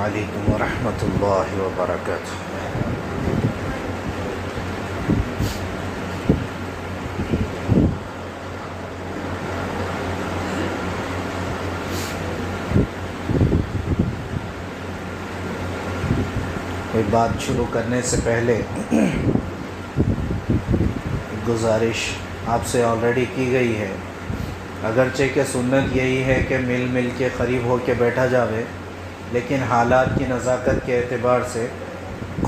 علیکم ورحمۃ اللہ وبرکاتہ۔ کوئی بات شروع کرنے سے پہلے گزارش آپ سے آلریڈی کی گئی ہے، اگرچہ کہ سنت یہی ہے کہ مل کے قریب ہو کے بیٹھا جاوے، لیکن حالات کی نزاکت کے اعتبار سے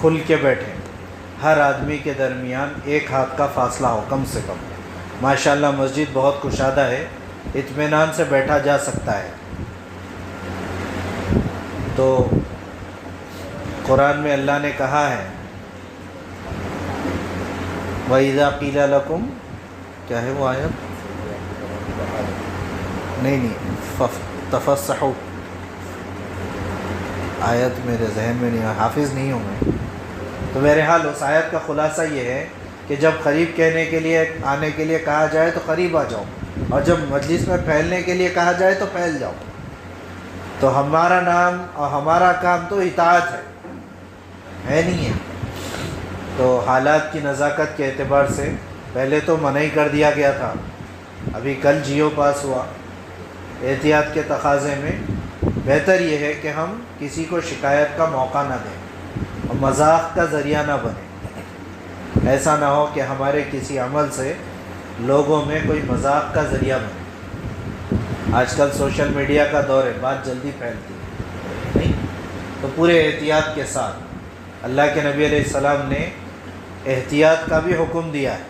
کھل کے بیٹھیں، ہر آدمی کے درمیان ایک ہاتھ کا فاصلہ ہو کم سے کم۔ ماشاءاللہ مسجد بہت کشادہ ہے، اطمینان سے بیٹھا جا سکتا ہے۔ تو قرآن میں اللہ نے کہا ہے وَإِذَا قِيلَ لَكُمْ، کیا ہے وہ آیت؟ نہیں تفسحوا، آیت میرے ذہن میں نہیں، حافظ نہیں ہوں میں۔ تو بہرحال اس آیت کا خلاصہ یہ ہے کہ جب قریب کہنے کے لیے آنے کے لیے کہا جائے تو قریب آ جاؤ، اور جب مجلس میں پھیلنے کے لیے کہا جائے تو پھیل جاؤ۔ تو ہمارا نام اور ہمارا کام تو اطاعت ہے نہیں ہے۔ تو حالات کی نزاکت کے اعتبار سے پہلے تو منع کر دیا گیا تھا، ابھی کل جیو پاس ہوا۔ احتیاط کے تقاضے میں بہتر یہ ہے کہ ہم کسی کو شکایت کا موقع نہ دیں اور مذاق کا ذریعہ نہ بنیں، ایسا نہ ہو کہ ہمارے کسی عمل سے لوگوں میں کوئی مذاق کا ذریعہ بنے۔ آج کل سوشل میڈیا کا دور ہے، بات جلدی پھیلتی ہے، نہیں؟ تو پورے احتیاط کے ساتھ اللہ کے نبی علیہ السلام نے احتیاط کا بھی حکم دیا ہے۔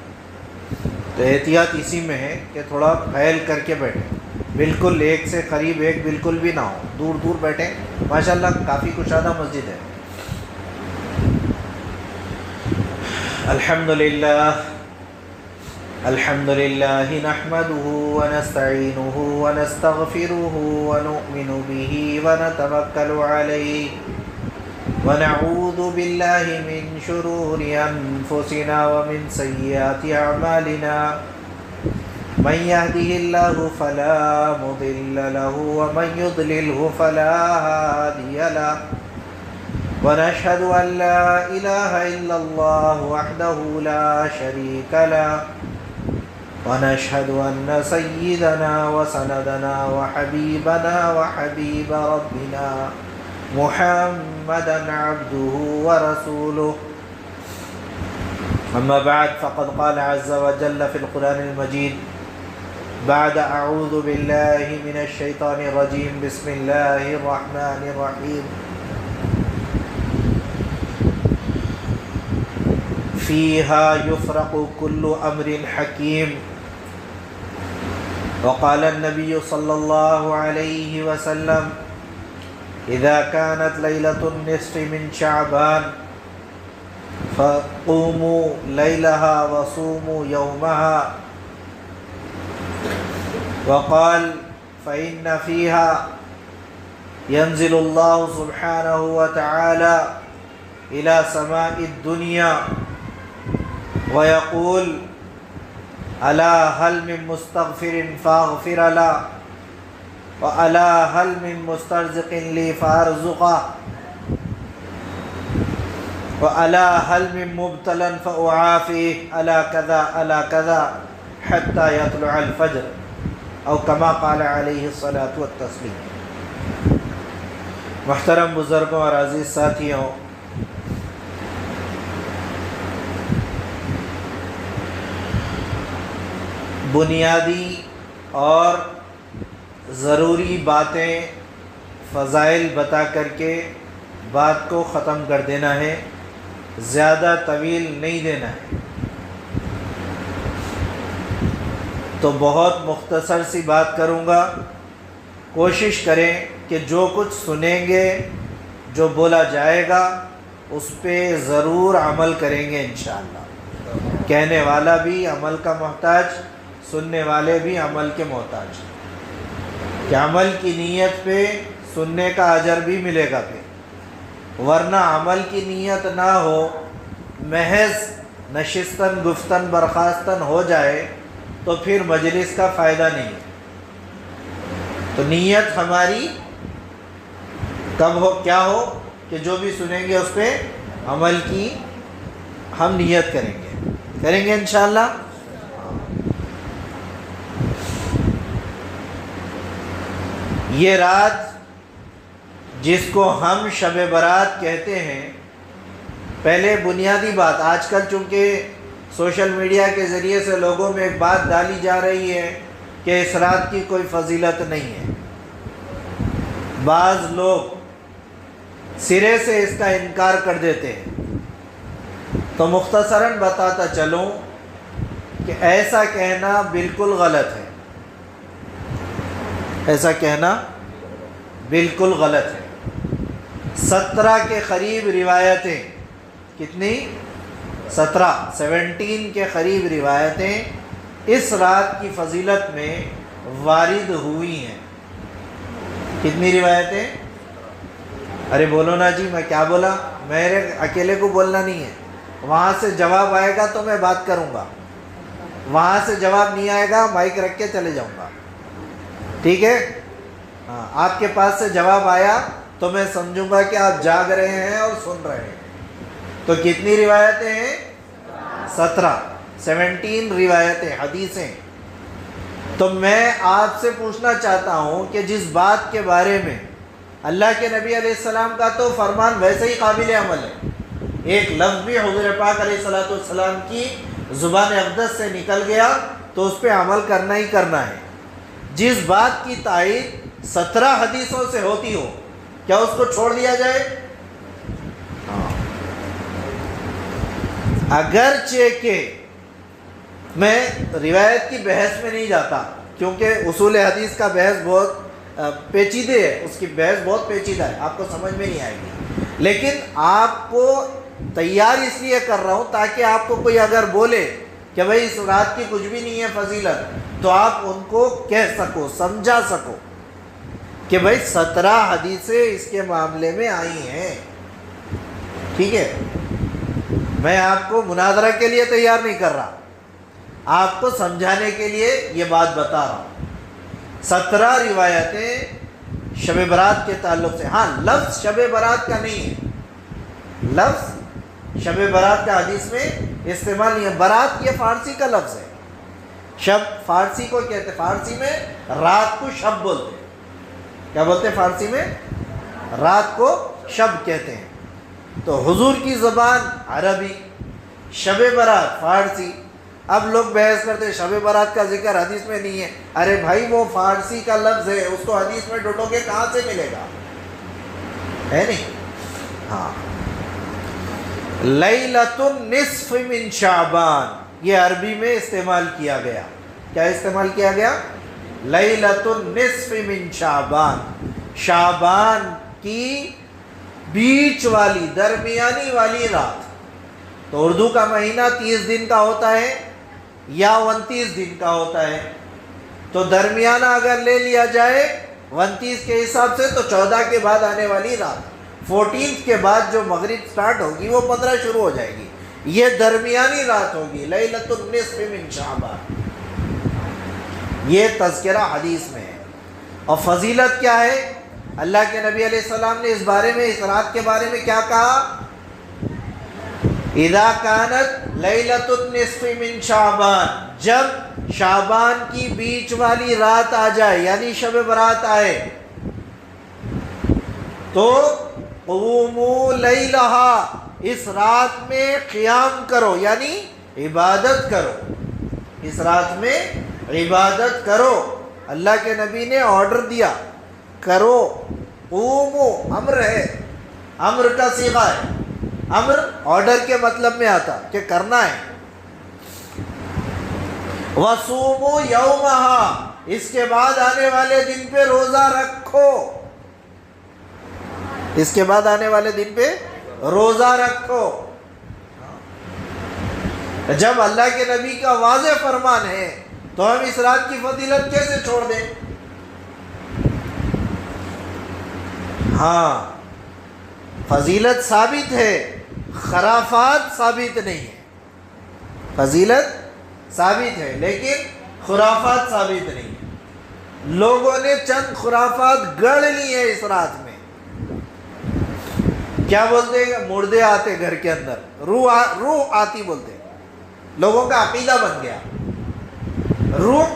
تو احتیاط اسی میں ہے کہ تھوڑا پھیل کر کے بیٹھیں، بالکل ایک سے قریب ایک بالکل بھی نہ ہو، دور دور بیٹھیں۔ ماشاءاللہ کافی کشادہ مسجد ہے۔ الحمدللہ نحمده ونستعینه ونستغفره ونؤمن به ونتوکل علیہ ونعوذ باللہ من شرور انفسنا ومن سیئات اعمالنا، من يهده الله فلا مضل له ومن يضلله فلا هادي له، ونشهد أن لا إله إلا الله وحده لا شريك له، ونشهد أن سيدنا وسندنا وحبيبنا وحبيب ربنا محمدا عبده ورسوله، أما بعد فقد قال عز وجل في القرآن المجيد بعد أعوذ بالله من الشيطان الرجيم بسم الله الرحمن الرحيم فيها يفرق كل أمر حكيم، وقال النبي صلى الله عليه وسلم إذا كانت ليلة النصف من شعبان فقوموا ليلها وصوموا يومها، وقال فإن فيها ينزل الله سبحانه وتعالى إلى سماء الدنيا ويقول ألا هل من مستغفر فاغفر له، وألا هل من مسترزق لي فأرزقه، وألا هل من مبتلى فأعافيه، ألا كذا ألا كذا حتى يطلع الفجر، او كما قال علیہ الصلاۃ والتسلیم۔ محترم بزرگوں اور عزیز ساتھیوں، بنیادی اور ضروری باتیں فضائل بتا کر کے بات کو ختم کر دینا ہے، زیادہ طویل نہیں دینا ہے۔ تو بہت مختصر سی بات کروں گا، کوشش کریں کہ جو کچھ سنیں گے، جو بولا جائے گا، اس پہ ضرور عمل کریں گے انشاءاللہ۔ کہنے والا بھی عمل کا محتاج، سننے والے بھی عمل کے محتاج، کہ عمل کی نیت پہ سننے کا اجر بھی ملے گا پھر، ورنہ عمل کی نیت نہ ہو، محض نشستن گفتن برخاستن ہو جائے تو پھر مجلس کا فائدہ نہیں ہے۔ تو نیت ہماری کب ہو کیا ہو کہ جو بھی سنیں گے اس پہ عمل کی ہم نیت کریں گے انشاءاللہ. یہ رات جس کو ہم شب برات کہتے ہیں، پہلے بنیادی بات، آج کل چونکہ سوشل میڈیا کے ذریعے سے لوگوں میں ایک بات ڈالی جا رہی ہے کہ اس رات کی کوئی فضیلت نہیں ہے. بعض لوگ سرے سے اس کا انکار کر دیتے ہیں. تو مختصراً بتاتا چلوں کہ ایسا کہنا بالکل غلط ہے. ایسا کہنا بالکل غلط ہے. 17 کے قریب روایتیں، کتنی؟ 17 کے قریب روایتیں اس رات کی فضیلت میں وارد ہوئی ہیں. کتنی روایتیں؟ ارے بولو نا جی، میں کیا بولا؟ میرے اکیلے کو بولنا نہیں ہے. وہاں سے جواب آئے گا تو میں بات کروں گا، وہاں سے جواب نہیں آئے گا مائک رکھ کے چلے جاؤں گا. ٹھیک ہے؟ ہاں، آپ کے پاس سے جواب آیا تو میں سمجھوں گا کہ آپ جاگ رہے ہیں اور سن رہے ہیں. تو کتنی روایتیں ہیں؟ 17 روایتیں، حدیثیں. تو میں آپ سے پوچھنا چاہتا ہوں کہ جس بات کے بارے میں اللہ کے نبی علیہ السلام کا تو فرمان ویسے ہی قابل عمل ہے، ایک لفظ بھی حضور پاک علیہ السلام کی زبان اقدس سے نکل گیا تو اس پہ عمل کرنا ہی کرنا ہے. جس بات کی تائید 17 حدیثوں سے ہوتی ہو، کیا اس کو چھوڑ دیا جائے؟ اگرچہ کہ میں روایت کی بحث میں نہیں جاتا، کیونکہ اصول حدیث کا بحث بہت پیچیدہ ہے، اس کی بحث بہت پیچیدہ ہے، آپ کو سمجھ میں نہیں آئے گی. لیکن آپ کو تیار اس لیے کر رہا ہوں تاکہ آپ کو کوئی اگر بولے کہ بھئی اس رات کی کچھ بھی نہیں ہے فضیلت، تو آپ ان کو کہہ سکو، سمجھا سکو کہ بھئی 17 حدیثیں اس کے معاملے میں آئی ہیں. ٹھیک ہے؟ میں آپ کو مناظرہ کے لیے تیار نہیں کر رہا، آپ کو سمجھانے کے لیے یہ بات بتا رہا ہوں. 17 روایتیں شب برات کے تعلق سے. ہاں، لفظ شب برات کا نہیں ہے، لفظ شب برات کا حدیث میں استعمال نہیں ہے. برات یہ فارسی کا لفظ ہے. شب فارسی کو کہتے ہیں، فارسی میں رات کو شب بولتے ہیں. کیا بولتے ہیں فارسی میں؟ رات کو شب کہتے ہیں. تو حضور کی زبان عربی، شب برات فارسی. اب لوگ بحث کرتے ہیں شب برات کا ذکر حدیث میں نہیں ہے. ارے بھائی وہ فارسی کا لفظ ہے، اس کو حدیث میں ڈٹو کے کہاں سے ملے گا؟ ہے نہیں؟ ہاں، لیلۃ النصف من شعبان یہ عربی میں استعمال کیا گیا. کیا استعمال کیا گیا؟ لیلۃ النصف من شعبان، شعبان کی بیچ والی، درمیانی والی رات. تو اردو کا مہینہ 30 دن کا ہوتا ہے یا 29 دن کا ہوتا ہے. تو درمیانہ اگر لے لیا جائے 29 کے حساب سے تو 14 کے بعد آنے والی رات، 14 کے بعد جو مغرب سٹارٹ ہوگی وہ 15 شروع ہو جائے گی، یہ درمیانی رات ہوگی، لیلۃ النصف من شعبان. یہ تذکرہ حدیث میں ہے. اور فضیلت کیا ہے؟ اللہ کے نبی علیہ السلام نے اس بارے میں، اس رات کے بارے میں کیا کہا؟ اذا کانت لیلۃ النصف من شعبان، جب شعبان کی بیچ والی رات آ جائے یعنی شب برات آئے تو قوموا لیلہا، اس رات میں قیام کرو یعنی عبادت کرو. اس رات میں عبادت کرو. اللہ کے نبی نے آرڈر دیا، کرو. قوموا امر ہے، امر کا صیغہ ہے. امر آرڈر کے مطلب میں آتا کہ کرنا ہے. وصوموا یومہا، اس کے بعد آنے والے دن پہ روزہ رکھو. اس کے بعد آنے والے دن پہ روزہ رکھو. جب اللہ کے نبی کا واضح فرمان ہے تو ہم اس رات کی فضیلت کیسے چھوڑ دیں؟ ہاں، فضیلت ثابت ہے، خرافات ثابت نہیں ہے. فضیلت ثابت ہے لیکن خرافات ثابت نہیں ہے. لوگوں نے چند خرافات گڑھ لی ہیں اس رات میں. کیا بولتے ہیں؟ مردے آتے گھر کے اندر، روح آتی بولتے ہیں۔ لوگوں کا عقیدہ بن گیا، روح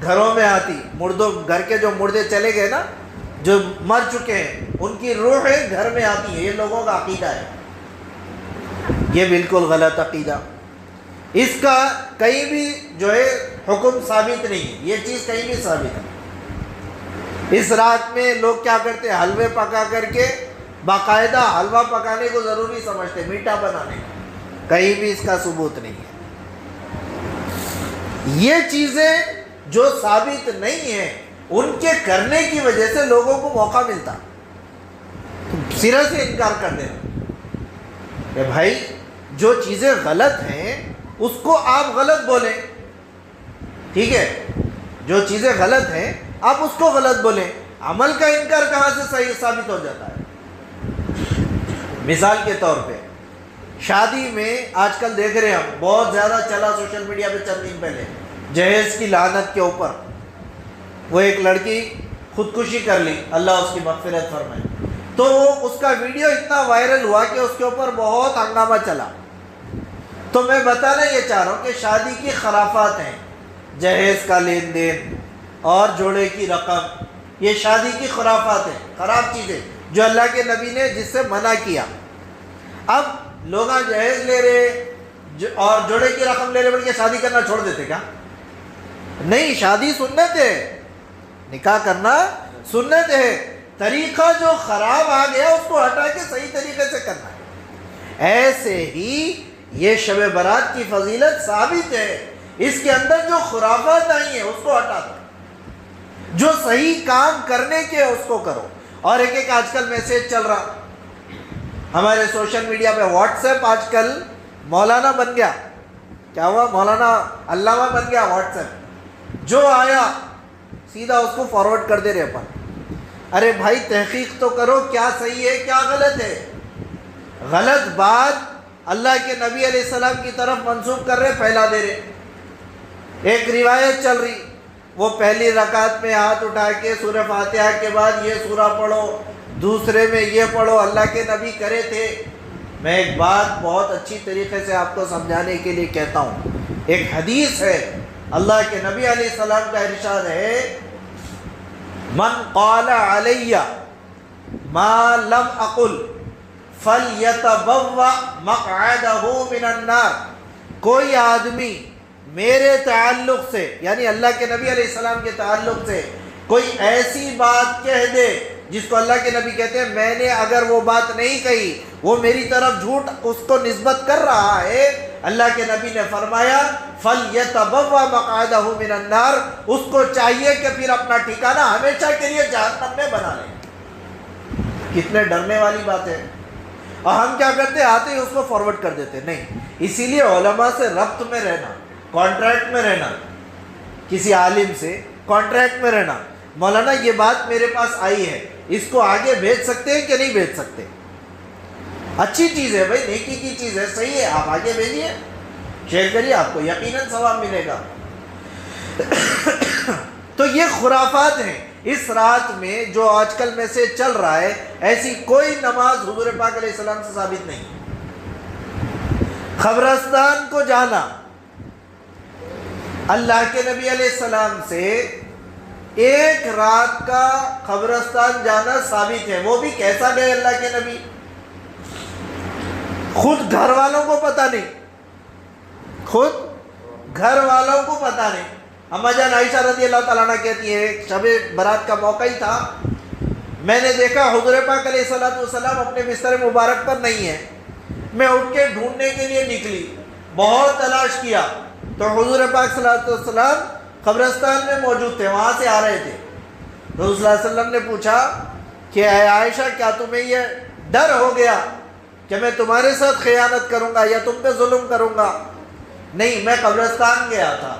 گھروں میں آتی، مردوں گھر کے جو مردے چلے گئے نا، جو مر چکے ہیں، ان کی روحیں گھر میں آتی ہیں، یہ لوگوں کا عقیدہ ہے۔ یہ بالکل غلط عقیدہ، اس کا کہیں بھی جو ہے حکم ثابت نہیں ہے، یہ چیز کہیں بھی ثابت نہیں۔ اس رات میں لوگ کیا کرتے ہیں؟ حلوے پکا کر کے باقاعدہ حلوہ پکانے کو ضروری سمجھتے، میٹھا بنانے، کہیں بھی اس کا ثبوت نہیں ہے۔ یہ چیزیں جو ثابت نہیں ہیں، ان کے کرنے کی وجہ سے لوگوں کو موقع ملتا سرے سے انکار کر دینا کہ بھائی جو چیزیں غلط ہیں اس کو آپ غلط بولیں، ٹھیک ہے؟ جو چیزیں غلط ہیں آپ اس کو غلط بولیں، عمل کا انکار کہاں سے صحیح ثابت ہو جاتا ہے؟ مثال کے طور پہ شادی میں آج کل دیکھ رہے ہیں ہم، بہت زیادہ چلا سوشل میڈیا پہ چند دن پہلے، جہیز کی لعنت کے اوپر وہ ایک لڑکی خودکشی کر لی، اللہ اس کی مغفرت فرمائے، تو اس کا ویڈیو اتنا وائرل ہوا کہ اس کے اوپر بہت ہنگامہ چلا۔ تو میں بتانا یہ چاہ رہا ہوں کہ شادی کی خرافات ہیں، جہیز کا لین دین اور جوڑے کی رقم، یہ شادی کی خرافات ہیں، خراب چیزیں جو اللہ کے نبی نے جس سے منع کیا۔ اب لوگ جہیز لے رہے اور جوڑے کی رقم لے رہے بلکہ شادی کرنا چھوڑ دیتے کیا؟ نہیں، شادی سنت ہے، نکاح کرنا سنت ہے، طریقہ جو خراب آ گیا اس کو ہٹا کے صحیح طریقے سے کرنا ہے۔ ایسے ہی یہ شب برات کی فضیلت ثابت ہے، اس کے اندر جو خرافات آئی ہیں اس کو ہٹا دو، جو صحیح کام کرنے کے اس کو کرو۔ اور ایک آج کل میسیج چل رہا ہمارے سوشل میڈیا پہ، واٹس ایپ آج کل مولانا بن گیا، کیا ہوا؟ مولانا علامہ بن گیا واٹس ایپ، جو آیا سیدھا اس کو فارورڈ کر دے رہے اپن۔ ارے بھائی تحقیق تو کرو، کیا صحیح ہے کیا غلط ہے؟ غلط بات اللہ کے نبی علیہ السلام کی طرف منسوب کر رہے، پھیلا دے رہے۔ ایک روایت چل رہی، وہ پہلی رکعت میں ہاتھ اٹھا کے سورہ فاتحہ کے بعد یہ سورہ پڑھو، دوسرے میں یہ پڑھو، اللہ کے نبی کرے تھے۔ میں ایک بات بہت اچھی طریقے سے آپ کو سمجھانے کے لیے کہتا ہوں، ایک حدیث ہے، اللہ کے نبی علیہ السلام کا ارشاد ہے، من قال علی ما لم اقل فلیتبوأ مقعدہ من النار۔ کوئی آدمی میرے تعلق سے، یعنی اللہ کے نبی علیہ السلام کے تعلق سے کوئی ایسی بات کہہ دے جس کو اللہ کے نبی کہتے ہیں میں نے اگر وہ بات نہیں کہی، وہ میری طرف جھوٹ اس کو نسبت کر رہا ہے، اللہ کے نبی نے فرمایا فَلْيَتَبَوَّأْ مَقْعَدَهُ مِنَ النَّارِ، اس کو چاہیے کہ پھر اپنا ٹھکانہ ہمیشہ کے لیے جہنم میں بنا لے۔ کتنے ڈرنے والی بات ہے، اور ہم کیا کرتے ہیں؟ آتے ہی اس کو فارورڈ کر دیتے۔ نہیں، اسی لیے علماء سے ربط میں رہنا، کانٹریکٹ میں رہنا، کسی عالم سے کانٹریکٹ میں رہنا، مولانا یہ بات میرے پاس آئی ہے، اس کو آگے بھیج سکتے ہیں کہ نہیں بھیج سکتے؟ اچھی چیز ہے بھائی، نیکی کی چیز ہے، صحیح ہے، آپ آگے بھیجیے، شیئر کریے، آپ کو یقیناً ثواب ملے گا۔ تو یہ خرافات ہیں۔ اس رات میں جو آج کل میں سے چل رہا ہے، ایسی کوئی نماز حضور پاک علیہ السلام سے ثابت نہیں۔ قبرستان کو جانا، اللہ کے نبی علیہ السلام سے ایک رات کا قبرستان جانا ثابت ہے۔ وہ بھی کیسا گئے اللہ کے نبی؟ خود گھر والوں کو پتہ نہیں، خود گھر والوں کو پتہ نہیں۔ اما جان عائشہ رضی اللہ تعالیٰ عنہ کہتی ہے، شب برات کا موقع ہی تھا، میں نے دیکھا حضور پاک علیہ السلام اپنے بستر مبارک پر نہیں ہے، میں اٹھ کے ڈھونڈنے کے لیے نکلی، بہت تلاش کیا تو حضور پاک صلی اللہ علیہ وسلم قبرستان میں موجود تھے، وہاں سے آ رہے تھے۔ رسول صلی اللہ علیہ وسلم نے پوچھا کہ اے عائشہ کیا تمہیں یہ ڈر ہو گیا کہ میں تمہارے ساتھ خیانت کروں گا یا تم پہ ظلم کروں گا؟ نہیں، میں قبرستان گیا تھا۔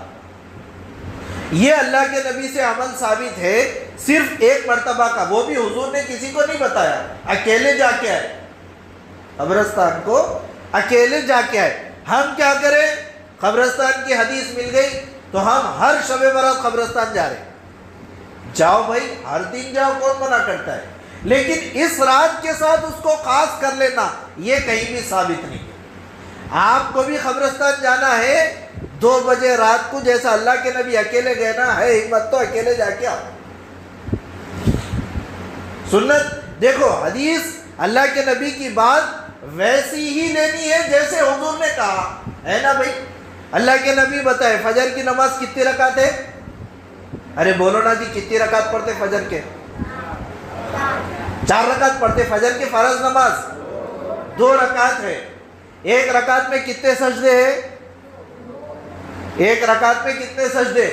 یہ اللہ کے نبی سے عمل ثابت ہے صرف ایک مرتبہ کا، وہ بھی حضور نے کسی کو نہیں بتایا، اکیلے جا کے آئے قبرستان کو، اکیلے جا کے آئے۔ ہم کیا کریں؟ قبرستان کی حدیث مل گئی تو ہم ہر شب برات قبرستان جا رہے ہیں۔ جاؤ بھائی، ہر دن جاؤ، کون منع کرتا ہے؟ لیکن اس رات کے ساتھ اس کو خاص کر لینا یہ کہیں بھی ثابت نہیں ہے۔ آپ کو بھی قبرستان جانا ہے 2 بجے رات کو، جیسا اللہ کے نبی اکیلے گئے نا، ہے ہمت تو اکیلے جا کے آؤ۔ سنت دیکھو، حدیث اللہ کے نبی کی بات ویسی ہی لینی ہے جیسے حضور نے کہا ہے نا بھائی۔ اللہ کے نبی بتائے فجر کی نماز کتنی رکعت ہے؟ ارے بولو نا جی، کتنی رکعت پڑھتے فجر کے؟ 4 رکعت پڑھتے فجر کی فرض نماز 2 رکعت ہے۔ 1 رکعت میں کتنے سجدے ہیں؟ 1 رکعت میں کتنے سجدے؟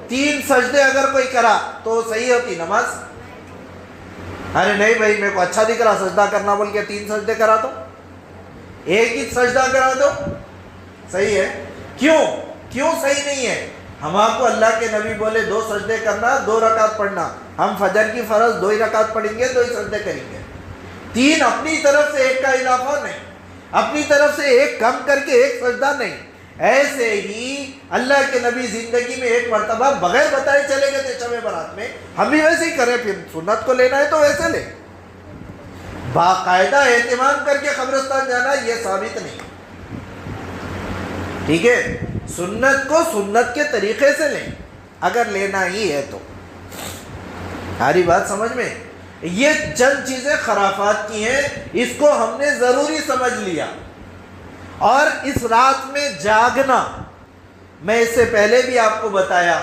3 سجدے اگر کوئی کرا تو صحیح ہوتی نماز؟ ارے نہیں بھائی، میرے کو اچھا دکھ رہا سجدہ کرنا بول کے 3 سجدے کرا دو، 1 ہی سجدہ کرا دو، صحیح ہے؟ کیوں صحیح نہیں ہے؟ ہم آپ کو اللہ کے نبی بولے 2 سجدے کرنا، 2 رکعت پڑھنا، ہم فجر کی فرض 2 ہی رکعت پڑھیں گے، 2 ہی سجدے کریں گے۔ 3 اپنی طرف سے 1 کا اضافہ نہیں، اپنی طرف سے 1 کم کر کے 1 سجدہ نہیں۔ ایسے ہی اللہ کے نبی زندگی میں 1 مرتبہ بغیر بتائے چلے گئے تھے شب برات میں، ہم بھی ویسے ہی کریں، پھر سنت کو لینا ہے تو ویسے لیں۔ باقاعدہ اہتمام کر کے قبرستان جانا یہ ثابت نہیں، ٹھیک ہے؟ سنت کو سنت کے طریقے سے لیں اگر لینا ہی ہے تو۔ ساری بات سمجھ میں؟ یہ چند چیزیں خرافات کی ہیں، اس کو ہم نے ضروری سمجھ لیا۔ اور اس رات میں جاگنا، میں اس سے پہلے بھی آپ کو بتایا،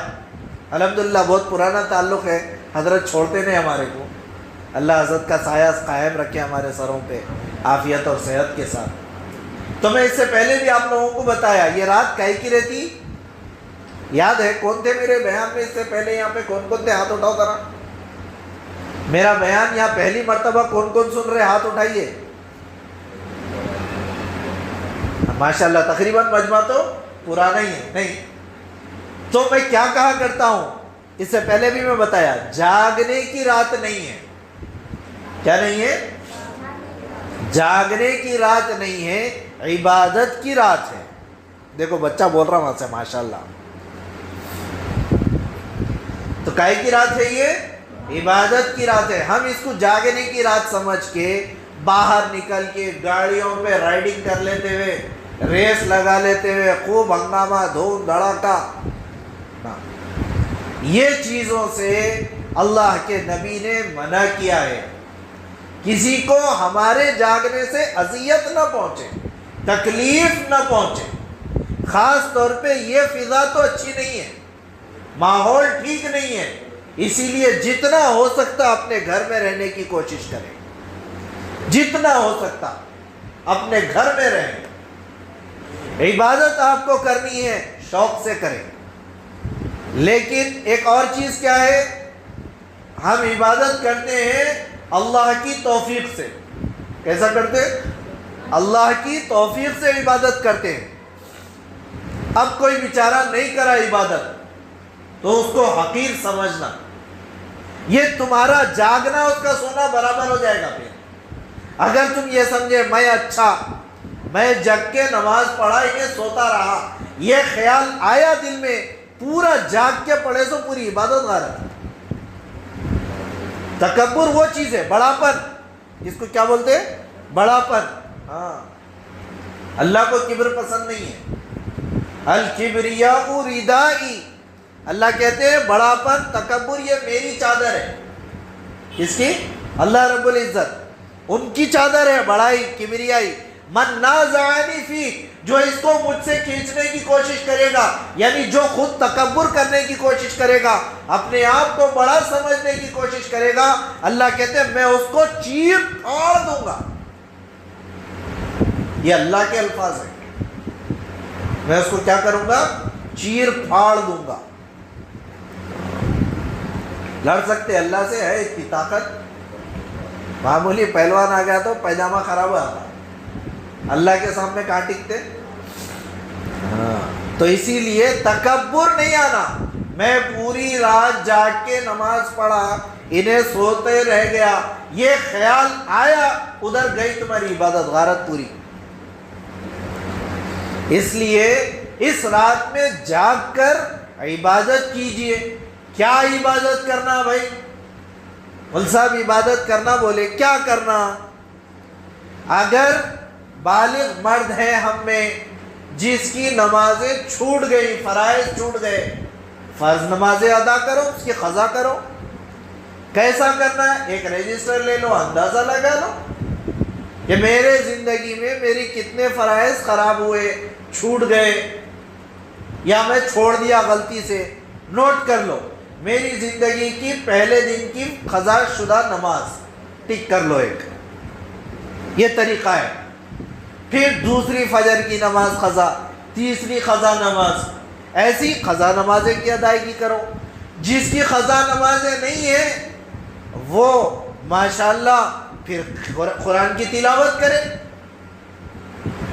الحمدللہ بہت پرانا تعلق ہے، حضرت چھوڑتے نہیں ہمارے کو، اللہ حضرت کا سایہ قائم رکھے ہمارے سروں پہ عافیت اور صحت کے ساتھ۔ تو میں اس سے پہلے بھی آپ لوگوں کو بتایا یہ رات کاہے کی رہتی؟ یاد ہے کون تھے میرے بیان میں؟ اس سے پہلے یہاں پہ کون تھے؟ ہاتھ اٹھاؤ ذرا، میرا بیان یہاں پہلی مرتبہ کون سن رہے؟ ہاتھ اٹھائیے۔ ماشاءاللہ تقریباً مجمع تو پرانا ہی ہے۔ نہیں تو میں کیا کہا کرتا ہوں، اس سے پہلے بھی میں بتایا، جاگنے کی رات نہیں ہے۔ کیا نہیں ہے؟ جاگنے کی رات نہیں ہے، عبادت کی رات ہے۔ دیکھو بچہ بول رہا وہاں سے ماشاءاللہ۔ تو کائے کی رات ہے یہ؟ عبادت کی رات ہے۔ ہم اس کو جاگنے کی رات سمجھ کے باہر نکل کے گاڑیوں پہ رائڈنگ کر لیتے ہوئے، ریس لگا لیتے ہوئے، خوب ہنگامہ دھوم دھڑاکا، یہ چیزوں سے اللہ کے نبی نے منع کیا ہے۔ کسی کو ہمارے جاگنے سے اذیت نہ پہنچے، تکلیف نہ پہنچے۔ خاص طور پہ یہ فضا تو اچھی نہیں ہے، ماحول ٹھیک نہیں ہے، اسی لیے جتنا ہو سکتا اپنے گھر میں رہنے کی کوشش کریں، جتنا ہو سکتا اپنے گھر میں رہیں۔ عبادت آپ کو کرنی ہے شوق سے کریں، لیکن ایک اور چیز کیا ہے، ہم عبادت کرتے ہیں اللہ کی توفیق سے۔ کیسا کرتے؟ اللہ کی توفیق سے عبادت کرتے ہیں۔ اب کوئی بیچارہ نہیں کرا عبادت تو اس کو حقیر سمجھنا، یہ تمہارا جاگنا اس کا سونا برابر ہو جائے گا۔ پھر اگر تم یہ سمجھے میں جگ کے نماز پڑھا ہی سوتا رہا، یہ خیال آیا دل میں، پورا جاگ کے پڑھے تو پوری عبادت غارت۔ تکبر وہ چیز ہے، بڑاپن، اس کو کیا بولتے ہیں؟ بڑاپن۔ ہاں، اللہ کو کبر پسند نہیں ہے۔ الکبریاء ردائی، اللہ کہتے ہیں بڑاپن تکبر یہ میری چادر ہے۔ کس کی؟ اللہ رب العزت، ان کی چادر ہے بڑائی کبریائی۔ من نازعنی فی، جو اس کو مجھ سے کھینچنے کی کوشش کرے گا، یعنی جو خود تکبر کرنے کی کوشش کرے گا، اپنے آپ کو بڑا سمجھنے کی کوشش کرے گا، اللہ کہتے ہیں میں اس کو چیر پھاڑ دوں گا۔ یہ اللہ کے الفاظ ہیں، میں اس کو کیا کروں گا؟ چیر پھاڑ دوں گا۔ لڑ سکتے اللہ سے؟ ہے اس کی طاقت؟ معمولی پہلوان آ گیا تو پیجامہ خراب ہوا تھا، اللہ کے سامنے کہاں ٹکتے؟ تو اسی لیے تکبر نہیں آنا۔ میں پوری رات جاگ کے نماز پڑھا، انہیں سوتے رہ گیا، یہ خیال آیا، ادھر گئی تمہاری عبادت غارت پوری۔ اس لیے اس رات میں جاگ کر عبادت کیجئے۔ کیا عبادت کرنا بھائی؟ مول صاحب عبادت کرنا بولے کیا کرنا؟ اگر بالغ مرد ہے ہم میں جس کی نمازیں چھوٹ گئی، فرائض چھوٹ گئے، فرض نمازیں ادا کرو، اس کی قضا کرو۔ کیسا کرنا ہے؟ ایک رجسٹر لے لو، اندازہ لگا لو کہ میرے زندگی میں میری کتنے فرائض خراب ہوئے، چھوٹ گئے، یا میں چھوڑ دیا غلطی سے۔ نوٹ کر لو میری زندگی کی پہلے دن کی قضا شدہ نماز، ٹک کر لو ایک، یہ طریقہ ہے۔ پھر دوسری فجر کی نماز قضا، تیسری قضا نماز، ایسی قضا نمازیں کی ادائیگی کرو۔ جس کی قضا نمازیں نہیں ہیں وہ ماشاءاللہ پھر قرآن کی تلاوت کرے۔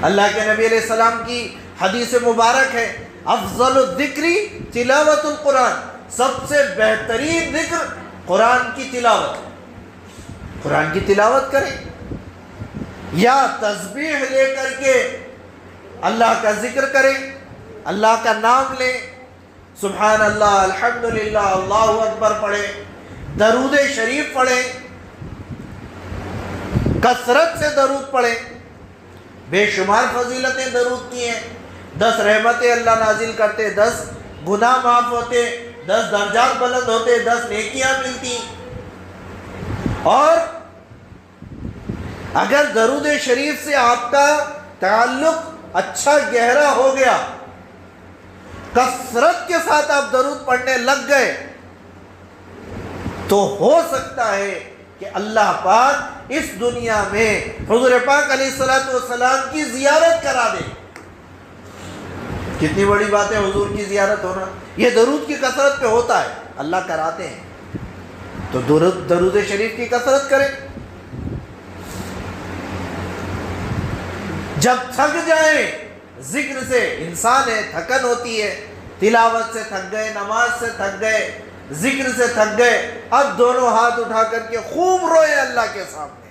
اللہ کے نبی علیہ السلام کی حدیث مبارک ہے، افضل الذکر تلاوت القرآن، سب سے بہترین ذکر قرآن کی تلاوت۔ قرآن کی تلاوت کریں یا تسبیح لے کر کے اللہ کا ذکر کریں، اللہ کا نام لیں، سبحان اللہ، الحمدللہ، اللہ اکبر پڑھیں، درود شریف پڑھیں، کثرت سے درود پڑھیں۔ بے شمار فضیلتیں درود کی ہیں، 10 رحمتیں اللہ نازل کرتے، 10 گناہ معاف ہوتے، 10 درجات بلند ہوتے، 10 نیکیاں ملتی۔ اور اگر درود شریف سے آپ کا تعلق اچھا گہرا ہو گیا، کثرت کے ساتھ آپ درود پڑھنے لگ گئے، تو ہو سکتا ہے کہ اللہ پاک اس دنیا میں حضور پاک علیہ السلام کی زیارت کرا دے۔ کتنی بڑی بات ہے حضور کی زیارت ہونا، یہ درود کی کثرت پہ ہوتا ہے، اللہ کراتے ہیں۔ تو درود شریف کی کثرت کریں۔ جب تھک جائیں ذکر سے، انسان ہے تھکن ہوتی ہے، تلاوت سے تھک گئے، نماز سے تھک گئے، ذکر سے تھک گئے، اب دونوں ہاتھ اٹھا کر کے خوب روئے اللہ کے سامنے،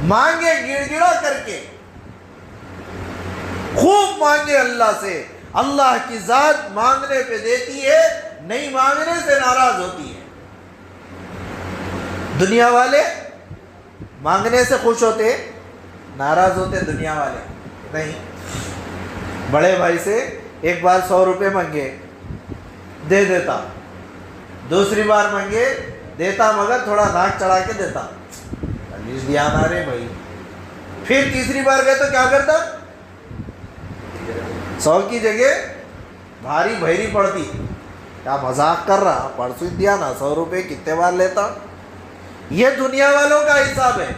مانگے گڑ گڑا کر کے، خوب مانگے اللہ سے۔ اللہ کی ذات مانگنے پہ دیتی ہے، نہیں مانگنے سے ناراض ہوتی ہے۔ دنیا والے مانگنے سے خوش ہوتے، ناراض ہوتے دنیا والے نہیں۔ بڑے بھائی سے ایک بار 100 روپے مانگے، دے دیتا، دوسری بار مانگے دیتا، مگر تھوڑا ناک چڑھا کے دیتا، پلیز دیا نہ رے بھائی۔ پھر تیسری بار گئے تو کیا کرتا؟ 100 کی جگہ بھاری بھیری پڑتی، کیا مذاق کر رہا، پرسوں دیا نا 100 روپے، کتنے بار لیتا؟ یہ دنیا والوں کا حساب ہے۔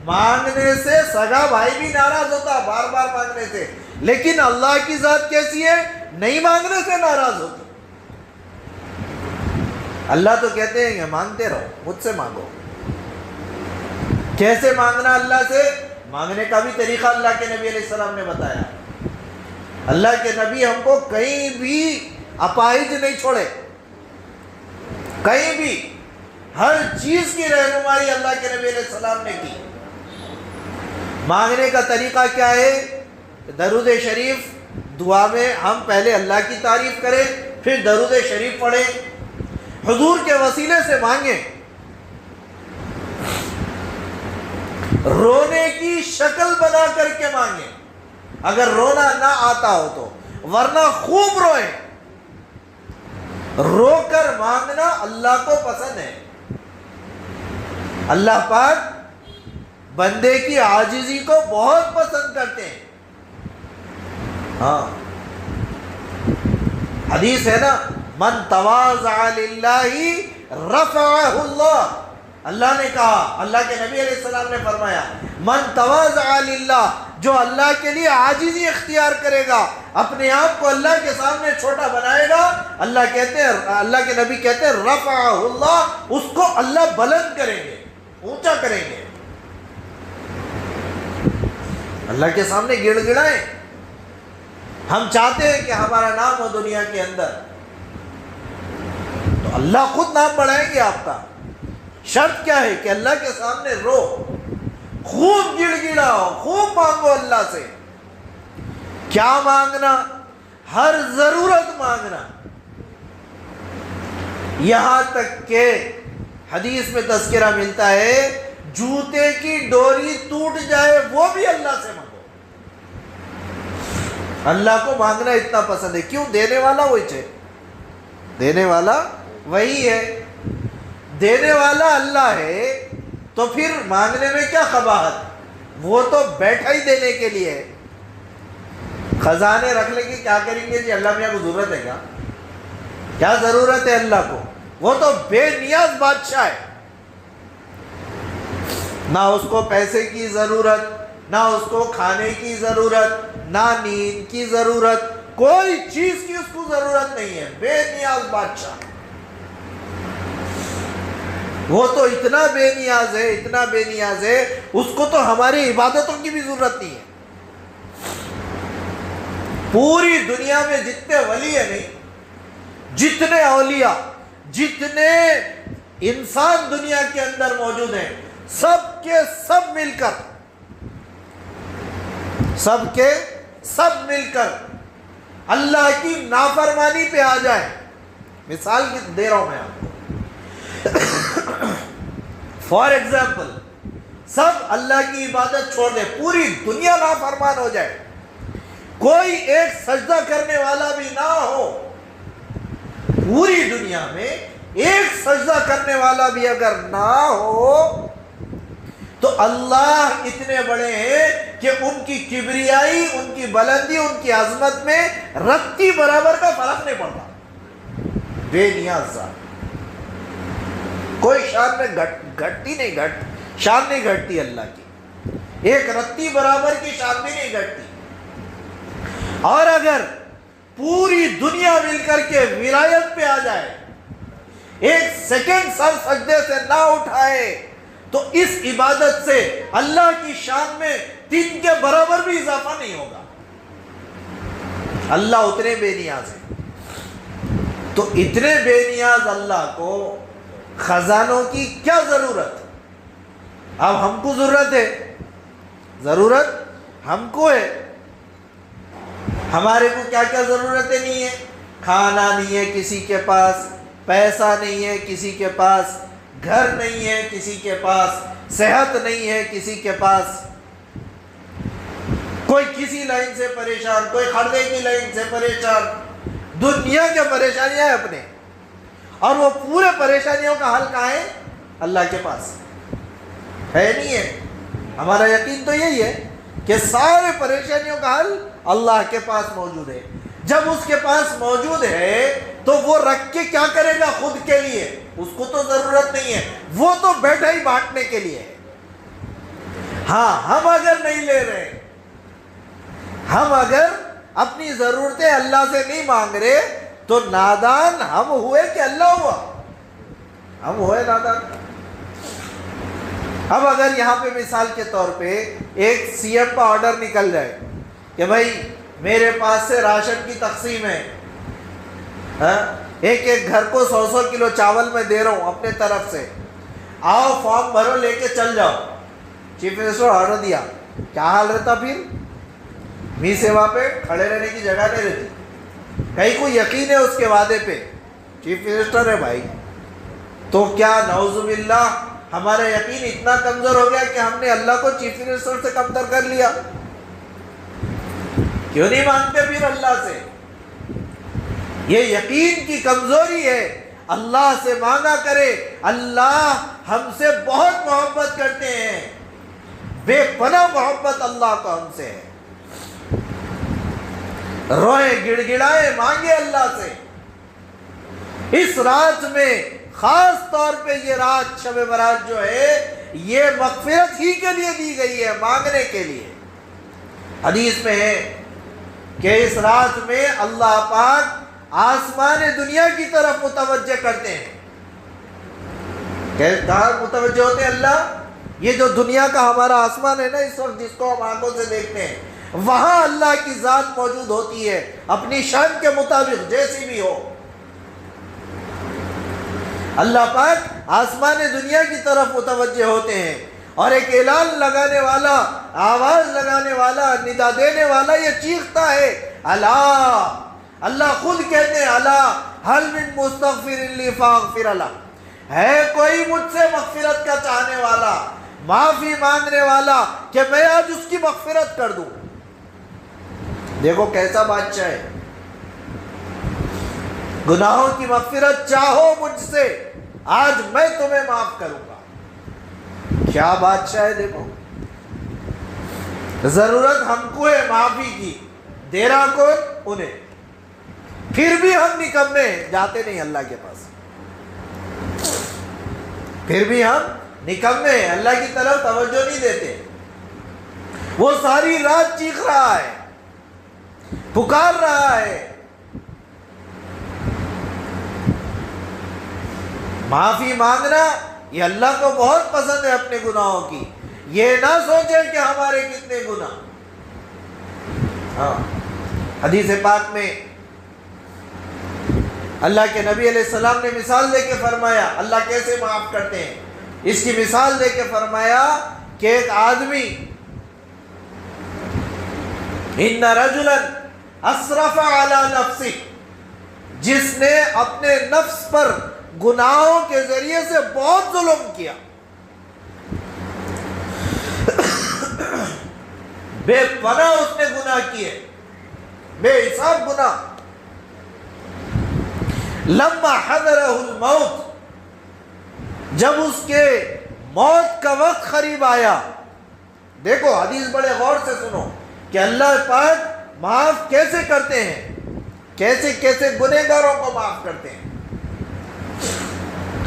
مانگنے سے سگا بھائی بھی ناراض ہوتا بار بار مانگنے سے، لیکن اللہ کی ذات کیسی ہے؟ نہیں مانگنے سے ناراض ہوتی۔ اللہ تو کہتے ہیں کہ مانگتے رہو، مجھ سے مانگو۔ کیسے مانگنا اللہ سے؟ مانگنے کا بھی طریقہ اللہ کے نبی علیہ السلام نے بتایا۔ اللہ کے نبی ہم کو کہیں بھی اپاہج نہیں چھوڑے، کہیں بھی ہر چیز کی رہنمائی اللہ کے نبی علیہ السلام نے کی۔ مانگنے کا طریقہ کیا ہے؟ درود شریف، دعا میں ہم پہلے اللہ کی تعریف کریں، پھر درود شریف پڑھیں، حضور کے وسیلے سے مانگیں، رونے کی شکل بنا کر کے مانگیں اگر رونا نہ آتا ہو تو، ورنہ خوب روئیں۔ رو کر مانگنا اللہ کو پسند ہے۔ اللہ پاک بندے کی عاجزی کو بہت پسند کرتے ہیں۔ ہاں حدیث ہے نا، من تواضع للہ رفعہ اللہ، اللہ نے کہا، اللہ کے نبی علیہ السلام نے فرمایا، من تواضع للہ، جو اللہ کے لیے عاجزی اختیار کرے گا، اپنے آپ کو اللہ کے سامنے چھوٹا بنائے گا، اللہ کہتے ہیں، اللہ کے نبی کہتے ہیں رفعہ اللہ، اس کو اللہ بلند کریں گے، اونچا کریں گے۔ اللہ کے سامنے گڑ گڑائیں۔ ہم چاہتے ہیں کہ ہمارا نام ہو دنیا کے اندر، تو اللہ خود نام بڑھائیں گے آپ کا۔ شرط کیا ہے؟ کہ اللہ کے سامنے رو، خوب گڑ گڑاؤ، خوب مانگو اللہ سے۔ کیا مانگنا؟ ہر ضرورت مانگنا، یہاں تک کہ حدیث میں تذکرہ ملتا ہے جوتے کی ڈوری ٹوٹ جائے وہ بھی اللہ سے مانگو. اللہ کو مانگنا اتنا پسند ہے. کیوں؟ دینے والا وہی ہے، دینے والا وہی ہے، دینے والا اللہ ہے، تو پھر مانگنے میں کیا قباحت؟ وہ تو بیٹھا ہی دینے کے لیے ہے. خزانے رکھ لیں گے کیا کریں گے جی؟ اللہ میاں کو ضرورت ہے کیا؟ کیا ضرورت ہے اللہ کو؟ وہ تو بے نیاز بادشاہ ہے. نہ اس کو پیسے کی ضرورت، نہ اس کو کھانے کی ضرورت، نہ نیند کی ضرورت، کوئی چیز کی اس کو ضرورت نہیں ہے. بے نیاز بادشاہ. وہ تو اتنا بے نیاز ہے، اتنا بے نیاز ہے، اس کو تو ہماری عبادتوں کی بھی ضرورت نہیں ہے. پوری دنیا میں جتنے ولی ہیں نہیں، جتنے اولیاء، جتنے انسان دنیا کے اندر موجود ہیں، سب کے سب مل کر، سب کے سب مل کر اللہ کی نافرمانی پہ آ جائیں. مثال دے رہا ہوں میں آپ کو. فار ایگزامپل سب اللہ کی عبادت چھوڑ دیں، پوری دنیا نافرمان ہو جائے، کوئی ایک سجدہ کرنے والا بھی نہ ہو، پوری دنیا میں ایک سجدہ کرنے والا بھی اگر نہ ہو، تو اللہ اتنے بڑے ہیں کہ ان کی کبریائی، ان کی بلندی، ان کی عظمت میں رتی برابر کا فرق نہیں پڑتا. بے نیاز ذات. کوئی شان میں گھٹتی نہیں، شان نہیں گھٹتی اللہ کی، ایک رتی برابر کی شان بھی نہیں گھٹتی. اور اگر پوری دنیا مل کر کے ولایت پہ آ جائے، ایک سیکنڈ سر سجدے سے نہ اٹھائے، تو اس عبادت سے اللہ کی شان میں 3 کے برابر بھی اضافہ نہیں ہوگا. اللہ اتنے بے نیاز ہے. تو اتنے بے نیاز اللہ کو خزانوں کی کیا ضرورت؟ اب ہم کو ضرورت ہے، ضرورت ہم کو ہے. ہمارے کو کیا کیا ضرورتیں نہیں ہیں؟ کھانا نہیں ہے کسی کے پاس، پیسہ نہیں ہے کسی کے پاس، گھر نہیں ہے کسی کے پاس، صحت نہیں ہے کسی کے پاس. کوئی کسی لائن سے پریشان، کوئی خردے کی لائن سے پریشان، دنیا کے پریشانیاں ہیں اپنے، اور وہ پورے پریشانیوں کا حل کہاں ہے؟ اللہ کے پاس ہے. نہیں ہے؟ ہمارا یقین تو یہی ہے کہ سارے پریشانیوں کا حل اللہ کے پاس موجود ہے. جب اس کے پاس موجود ہے تو وہ رکھ کے کیا کرے گا خود کے لیے؟ اس کو تو ضرورت نہیں ہے، وہ تو بیٹھا ہی بانٹنے کے لیے ہے. ہاں، ہم اگر نہیں لے رہے، ہم اگر اپنی ضرورتیں اللہ سے نہیں مانگ رہے، تو نادان ہم ہوئے کہ اللہ ہوا؟ ہم ہوئے نادان. اب اگر یہاں پہ مثال کے طور پہ ایک سی ایم کا آرڈر نکل جائے کہ بھائی میرے پاس سے راشن کی تقسیم ہے، ایک ایک گھر کو 100 کلو چاول میں دے رہا ہوں اپنے طرف سے، آؤ فارم بھرو لے کے چل جاؤ. چیف منسٹر آرڈر دیا، کیا حال رہتا پھر؟ می سیوا پہ کھڑے رہنے کی جگہ نہیں رہتی. کہیں کو یقین ہے اس کے وعدے پہ، چیف منسٹر ہے بھائی، تو کیا نعوذ باللہ ہمارا یقین اتنا کمزور ہو گیا کہ ہم نے اللہ کو چیف منسٹر سے کمتر کر لیا؟ کیوں نہیں مانگتے پھر اللہ سے؟ یہ یقین کی کمزوری ہے. اللہ سے مانگا کرے. اللہ ہم سے بہت محبت کرتے ہیں، بے پناہ محبت اللہ کو ہم سے ہے. روئے گڑ گڑائے مانگے اللہ سے. اس رات میں خاص طور پہ یہ رات شب برات جو ہے یہ مغفرت ہی کے لیے دی گئی ہے، مانگنے کے لیے. حدیث میں ہے کہ اس رات میں اللہ پاک آسمان دنیا کی طرف متوجہ کرتے ہیں. کہاں متوجہ ہوتے ہیں اللہ؟ یہ جو دنیا کا ہمارا آسمان ہے نا اس وقت، جس کو ہم آنکھوں سے دیکھتے ہیں، وہاں اللہ کی ذات موجود ہوتی ہے اپنی شان کے مطابق جیسی بھی ہو. اللہ پاک آسمان دنیا کی طرف متوجہ ہوتے ہیں، اور ایک اعلان لگانے والا، آواز لگانے والا، ندا دینے والا یہ چیختا ہے اللہ. اللہ خود کہتے ہیں اللہ حل من مستغفر لی فاغفر لہ، ہے کوئی مجھ سے مغفرت کا چاہنے والا، معافی مانگنے والا کہ میں آج اس کی مغفرت کر دوں؟ دیکھو کیسا بادشاہ ہے، گناہوں کی مغفرت چاہو مجھ سے، آج میں تمہیں معاف کروں گا۔ کیا بادشاہ ہے دیکھو۔ ضرورت ہم کو ہے معافی کی، دے رہا کون؟ انہیں۔ پھر بھی ہم نکمے جاتے نہیں اللہ کے پاس، پھر بھی ہم نکمے اللہ کی طرف توجہ نہیں دیتے۔ وہ ساری رات چیخ رہا ہے، پکار رہا ہے، معافی مانگنا یہ اللہ کو بہت پسند ہے اپنے گناہوں کی۔ یہ نہ سوچیں کہ ہمارے کتنے گناہ۔ ہاں، حدیث پاک میں اللہ کے نبی علیہ السلام نے مثال دے کے فرمایا اللہ کیسے معاف کرتے ہیں۔ اس کی مثال دے کے فرمایا کہ ایک آدمی ان رجلا اسرف علی نفسہ، جس نے اپنے نفس پر گناہوں کے ذریعے سے بہت ظلم کیا، بے پناہ اس نے گناہ کیے، بے حساب گناہ۔ لما حضرہ الموت، جب اس کے موت کا وقت قریب آیا، دیکھو حدیث بڑے غور سے سنو کہ اللہ پاک معاف کیسے کرتے ہیں، کیسے کیسے گنہگاروں کو معاف کرتے ہیں۔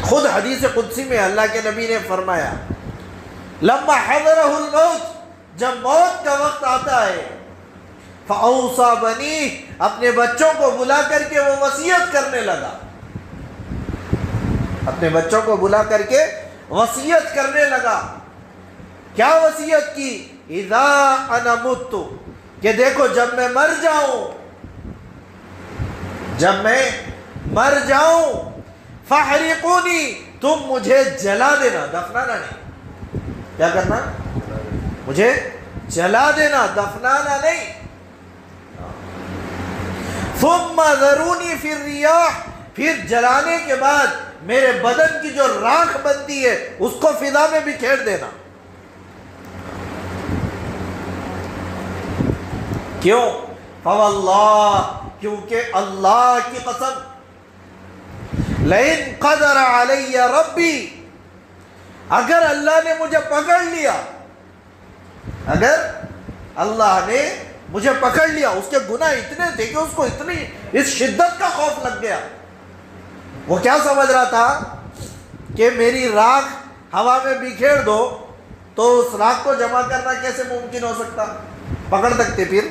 خود حدیث قدسی میں اللہ کے نبی نے فرمایا لما حضرہ الموت، جب موت کا وقت آتا ہے، فَأَوْصَى بَنِيهِ، اپنے بچوں کو بلا کر کے وہ وصیت کرنے لگا، اپنے بچوں کو بلا کر کے وصیت کرنے لگا۔ کیا وصیت کی؟ اِذَا أَنَا مُتُّ، کہ دیکھو جب میں مر جاؤں، جب میں مر جاؤں، فَحْرِقُونِي، تم مجھے جلا دینا، دفنانا نہیں۔ کیا کرنا؟ مجھے جلا دینا، دفنانا نہیں۔ ثُمَّ ذَرُونِي فِي الرِّيَاحِ، پھر جلانے کے بعد میرے بدن کی جو راکھ بنتی ہے اس کو فضا میں بکھیر دینا۔ کیوں؟ فواللہ، کیونکہ اللہ کی قسم، لئن قدر علی ربی، اگر اللہ نے مجھے پکڑ لیا، اگر اللہ نے مجھے پکڑ لیا، اس کے گناہ اتنے تھے کہ اس کو اتنی اس شدت کا خوف لگ گیا۔ وہ کیا سمجھ رہا تھا کہ میری راکھ ہوا میں بکھیر دو تو اس راکھ کو جمع کرنا کیسے ممکن ہو سکتا؟ پکڑ سکتے پھر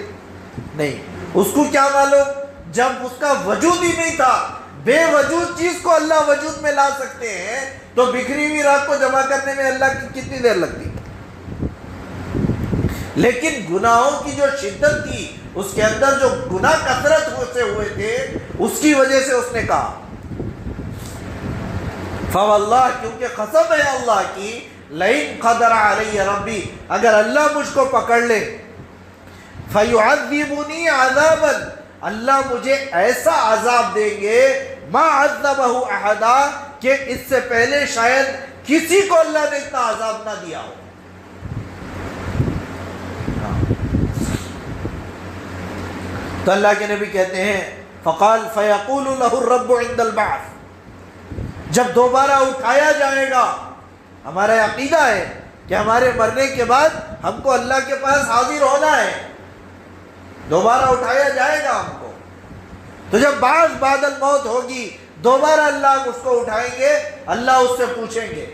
نہیں۔ اس کو کیا معلوم، جب اس کا وجود ہی نہیں تھا، بے وجود چیز کو اللہ وجود میں لا سکتے ہیں، تو بکھری ہوئی راکھ کو جمع کرنے میں اللہ کی کتنی دیر لگتی؟ لیکن گناہوں کی جو شدت تھی، اس کے اندر جو گناہ کثرت سے ہوئے تھے، اس کی وجہ سے اس نے کہا فواللہ، کیونکہ قسم ہے اللہ کی، لئن قدر علی ربی، اگر اللہ مجھ کو پکڑ لے، فیعذبنی عذابا، اللہ مجھے ایسا عذاب دیں گے، ما عذبہ احدا، کہ اس سے پہلے شاید کسی کو اللہ نے اتنا عذاب نہ دیا ہو۔ تو اللہ کے نبی کہتے ہیں فقال فیقول لہ الرب عند البعث، جب دوبارہ اٹھایا جائے گا، ہمارا عقیدہ ہے کہ ہمارے مرنے کے بعد ہم کو اللہ کے پاس حاضر ہونا ہے، دوبارہ اٹھایا جائے گا ہم کو، تو جب بعد الموت ہوگی، دوبارہ اللہ اس کو اٹھائیں گے، اللہ اس سے پوچھیں گے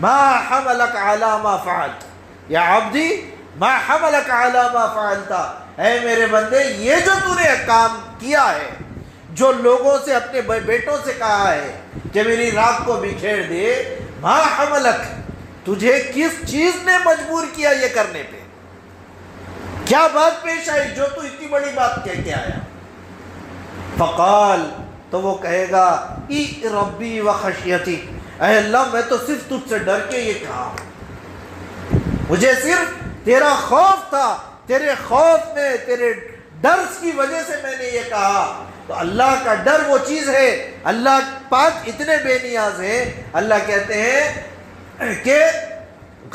ما حملک علی ما فعلت، یا عبدی ما حملک علی ما فعلت، اے میرے بندے یہ جو تو نے کام کیا ہے، جو لوگوں سے اپنے بیٹوں سے کہا ہے کہ میری راکھ کو بکھیر دے، ما حملک، تجھے کس چیز نے مجبور کیا یہ کرنے پہ؟ کیا بات پیش آئی جو تو اتنی بڑی بات کہہ کے آیا؟ فقال، تو وہ کہے گا ای ربی و خشیتی، اے اللہ میں تو صرف تجھ سے ڈر کے یہ کہا، مجھے صرف تیرا خوف تھا، تیرے خوف میں، تیرے ڈر کی وجہ سے میں نے یہ کہا تو اللہ کا ڈر وہ چیز ہے، اللہ پاک اتنے بے نیاز ہیں، اللہ کہتے ہیں کہ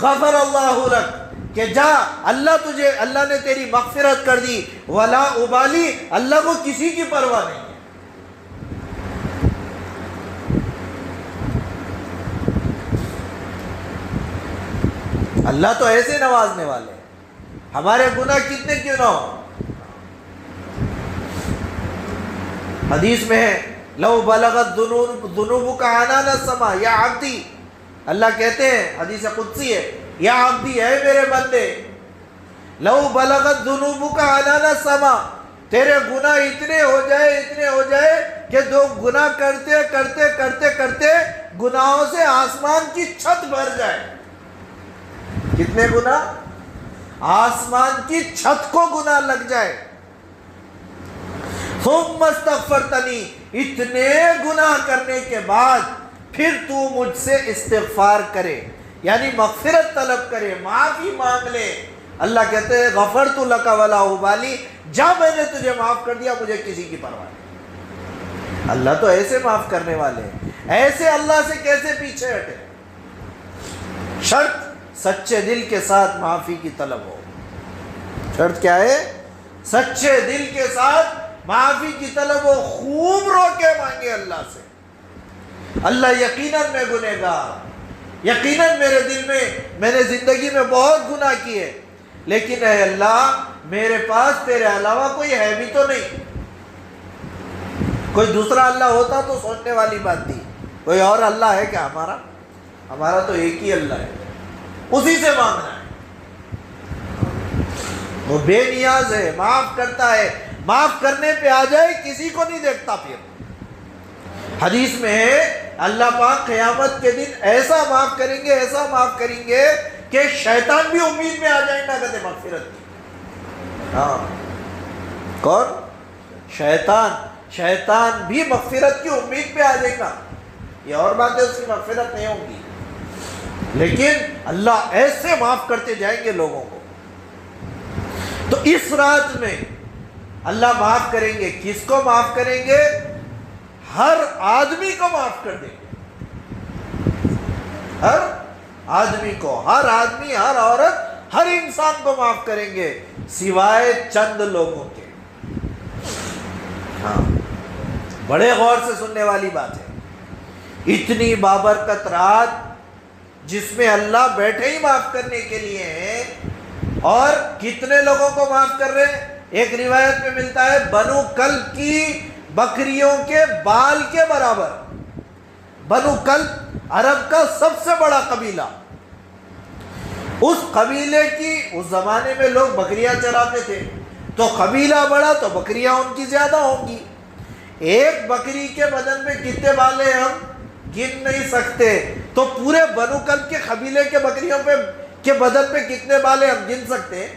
غفر اللہ لک، کہ جا اللہ نے تیری مغفرت کر دی، ولا ابالی، اللہ کو کسی کی پرواہ نہیں ہے۔ اللہ تو ایسے نوازنے والے ہیں، ہمارے گناہ کتنے کیوں نہ ہو۔ حدیث میں ہے لو بلغت ذنوبک عنان السماء یا عبدی، اللہ کہتے ہیں، حدیث قدسی ہے، یا عبدی، ہے میرے بندے، لو بلغت ذنوبک عنان السماء، تیرے گناہ اتنے ہو جائے کہ دو گناہ کرتے کرتے کرتے کرتے گناہوں سے آسمان کی چھت بھر جائے۔ کتنے گناہ؟ آسمان کی چھت کو گناہ لگ جائے۔ ثم استغفرتنی، اتنے گناہ کرنے کے بعد پھر تو مجھ سے استغفار کرے، یعنی مغفرت طلب کرے، معافی مانگ لے۔ اللہ کہتے ہیں غفرت لک ولا ابالی، جا میں نے تجھے معاف کر دیا، مجھے کسی کی پرواہ نہیں۔ اللہ تو ایسے معاف کرنے والے ہیں، ایسے اللہ سے کیسے پیچھے ہٹے؟ شرط سچے دل کے ساتھ معافی کی طلب ہو۔ شرط کیا ہے؟ سچے دل کے ساتھ معافی کی طلب ہو، خوب رو کے مانگے اللہ سے، اللہ یقیناً میں گنہگار، یقیناً میرے دل میں نے زندگی میں بہت گناہ کیے، لیکن اے اللہ میرے پاس تیرے علاوہ کوئی ہے بھی تو نہیں، کوئی دوسرا اللہ ہوتا تو سوچنے والی بات تھی، کوئی اور اللہ ہے کیا ہمارا تو ایک ہی اللہ ہے، اسی سے مانگنا ہے۔ وہ بے نیاز ہے، معاف کرتا ہے، معاف کرنے پہ آ جائے کسی کو نہیں دیکھتا۔ پھر حدیث میں ہے اللہ پاک قیامت کے دن ایسا معاف کریں گے کہ شیطان بھی امید میں آ جائیں گا کہتے مغفرت کی۔ ہاں، کون؟ شیطان بھی مغفرت کی امید پہ آ جائے گا۔ یہ اور بات ہے، اس کی مغفرت نہیں ہوگی، لیکن اللہ ایسے معاف کرتے جائیں گے لوگوں کو۔ تو اس رات میں اللہ معاف کریں گے، کس کو معاف کریں گے؟ ہر آدمی کو معاف کر دیں گے، ہر آدمی کو، ہر آدمی، ہر عورت، ہر انسان کو معاف کریں گے، سوائے چند لوگوں کے۔ ہاں، بڑے غور سے سننے والی بات ہے۔ اتنی بابرکت رات جس میں اللہ بیٹھے ہی معاف کرنے کے لیے ہیں، اور کتنے لوگوں کو معاف کر رہے ہیں؟ ایک روایت میں ملتا ہے بنو کلب کی بکریوں کے بال کے برابر۔ بنو کلب عرب کا سب سے بڑا قبیلہ، اس قبیلے کی، اس زمانے میں لوگ بکریاں چراتے تھے، تو قبیلہ بڑا تو بکریاں ان کی زیادہ ہوں گی۔ ایک بکری کے بدن میں کتنے بال ہیں ہم گن نہیں سکتے، تو پورے بنو کلب کے قبیلے کے بکریوں کے بدن پہ کتنے بال ہیں ہم گن سکتے ہیں؟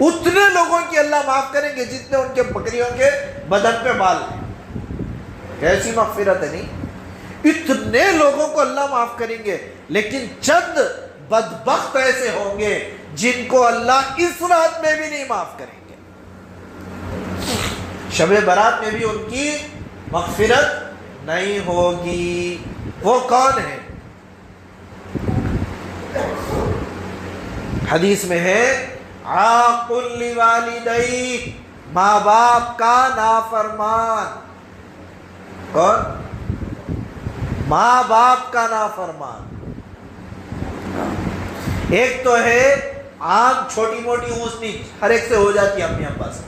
اتنے لوگوں کی اللہ معاف کریں گے جتنے ان کے بکریوں کے بدن پہ بال ہیں۔ کیسی مغفرت ہے؟ نہیں، اتنے لوگوں کو اللہ معاف کریں گے، لیکن چند بدبخت ایسے ہوں گے جن کو اللہ اس رات میں بھی نہیں معاف کریں گے، شب برات میں بھی ان کی مغفرت نہیں ہوگی۔ وہ کون ہے؟ حدیث میں ہے عاق لوالدیہ، ماں باپ کا نافرمان۔ کون؟ ماں باپ کا نافرمان۔ ایک تو ہے عام چھوٹی موٹی اونچ نیچ، ہر ایک سے ہو جاتی ہے، امی ابا سے،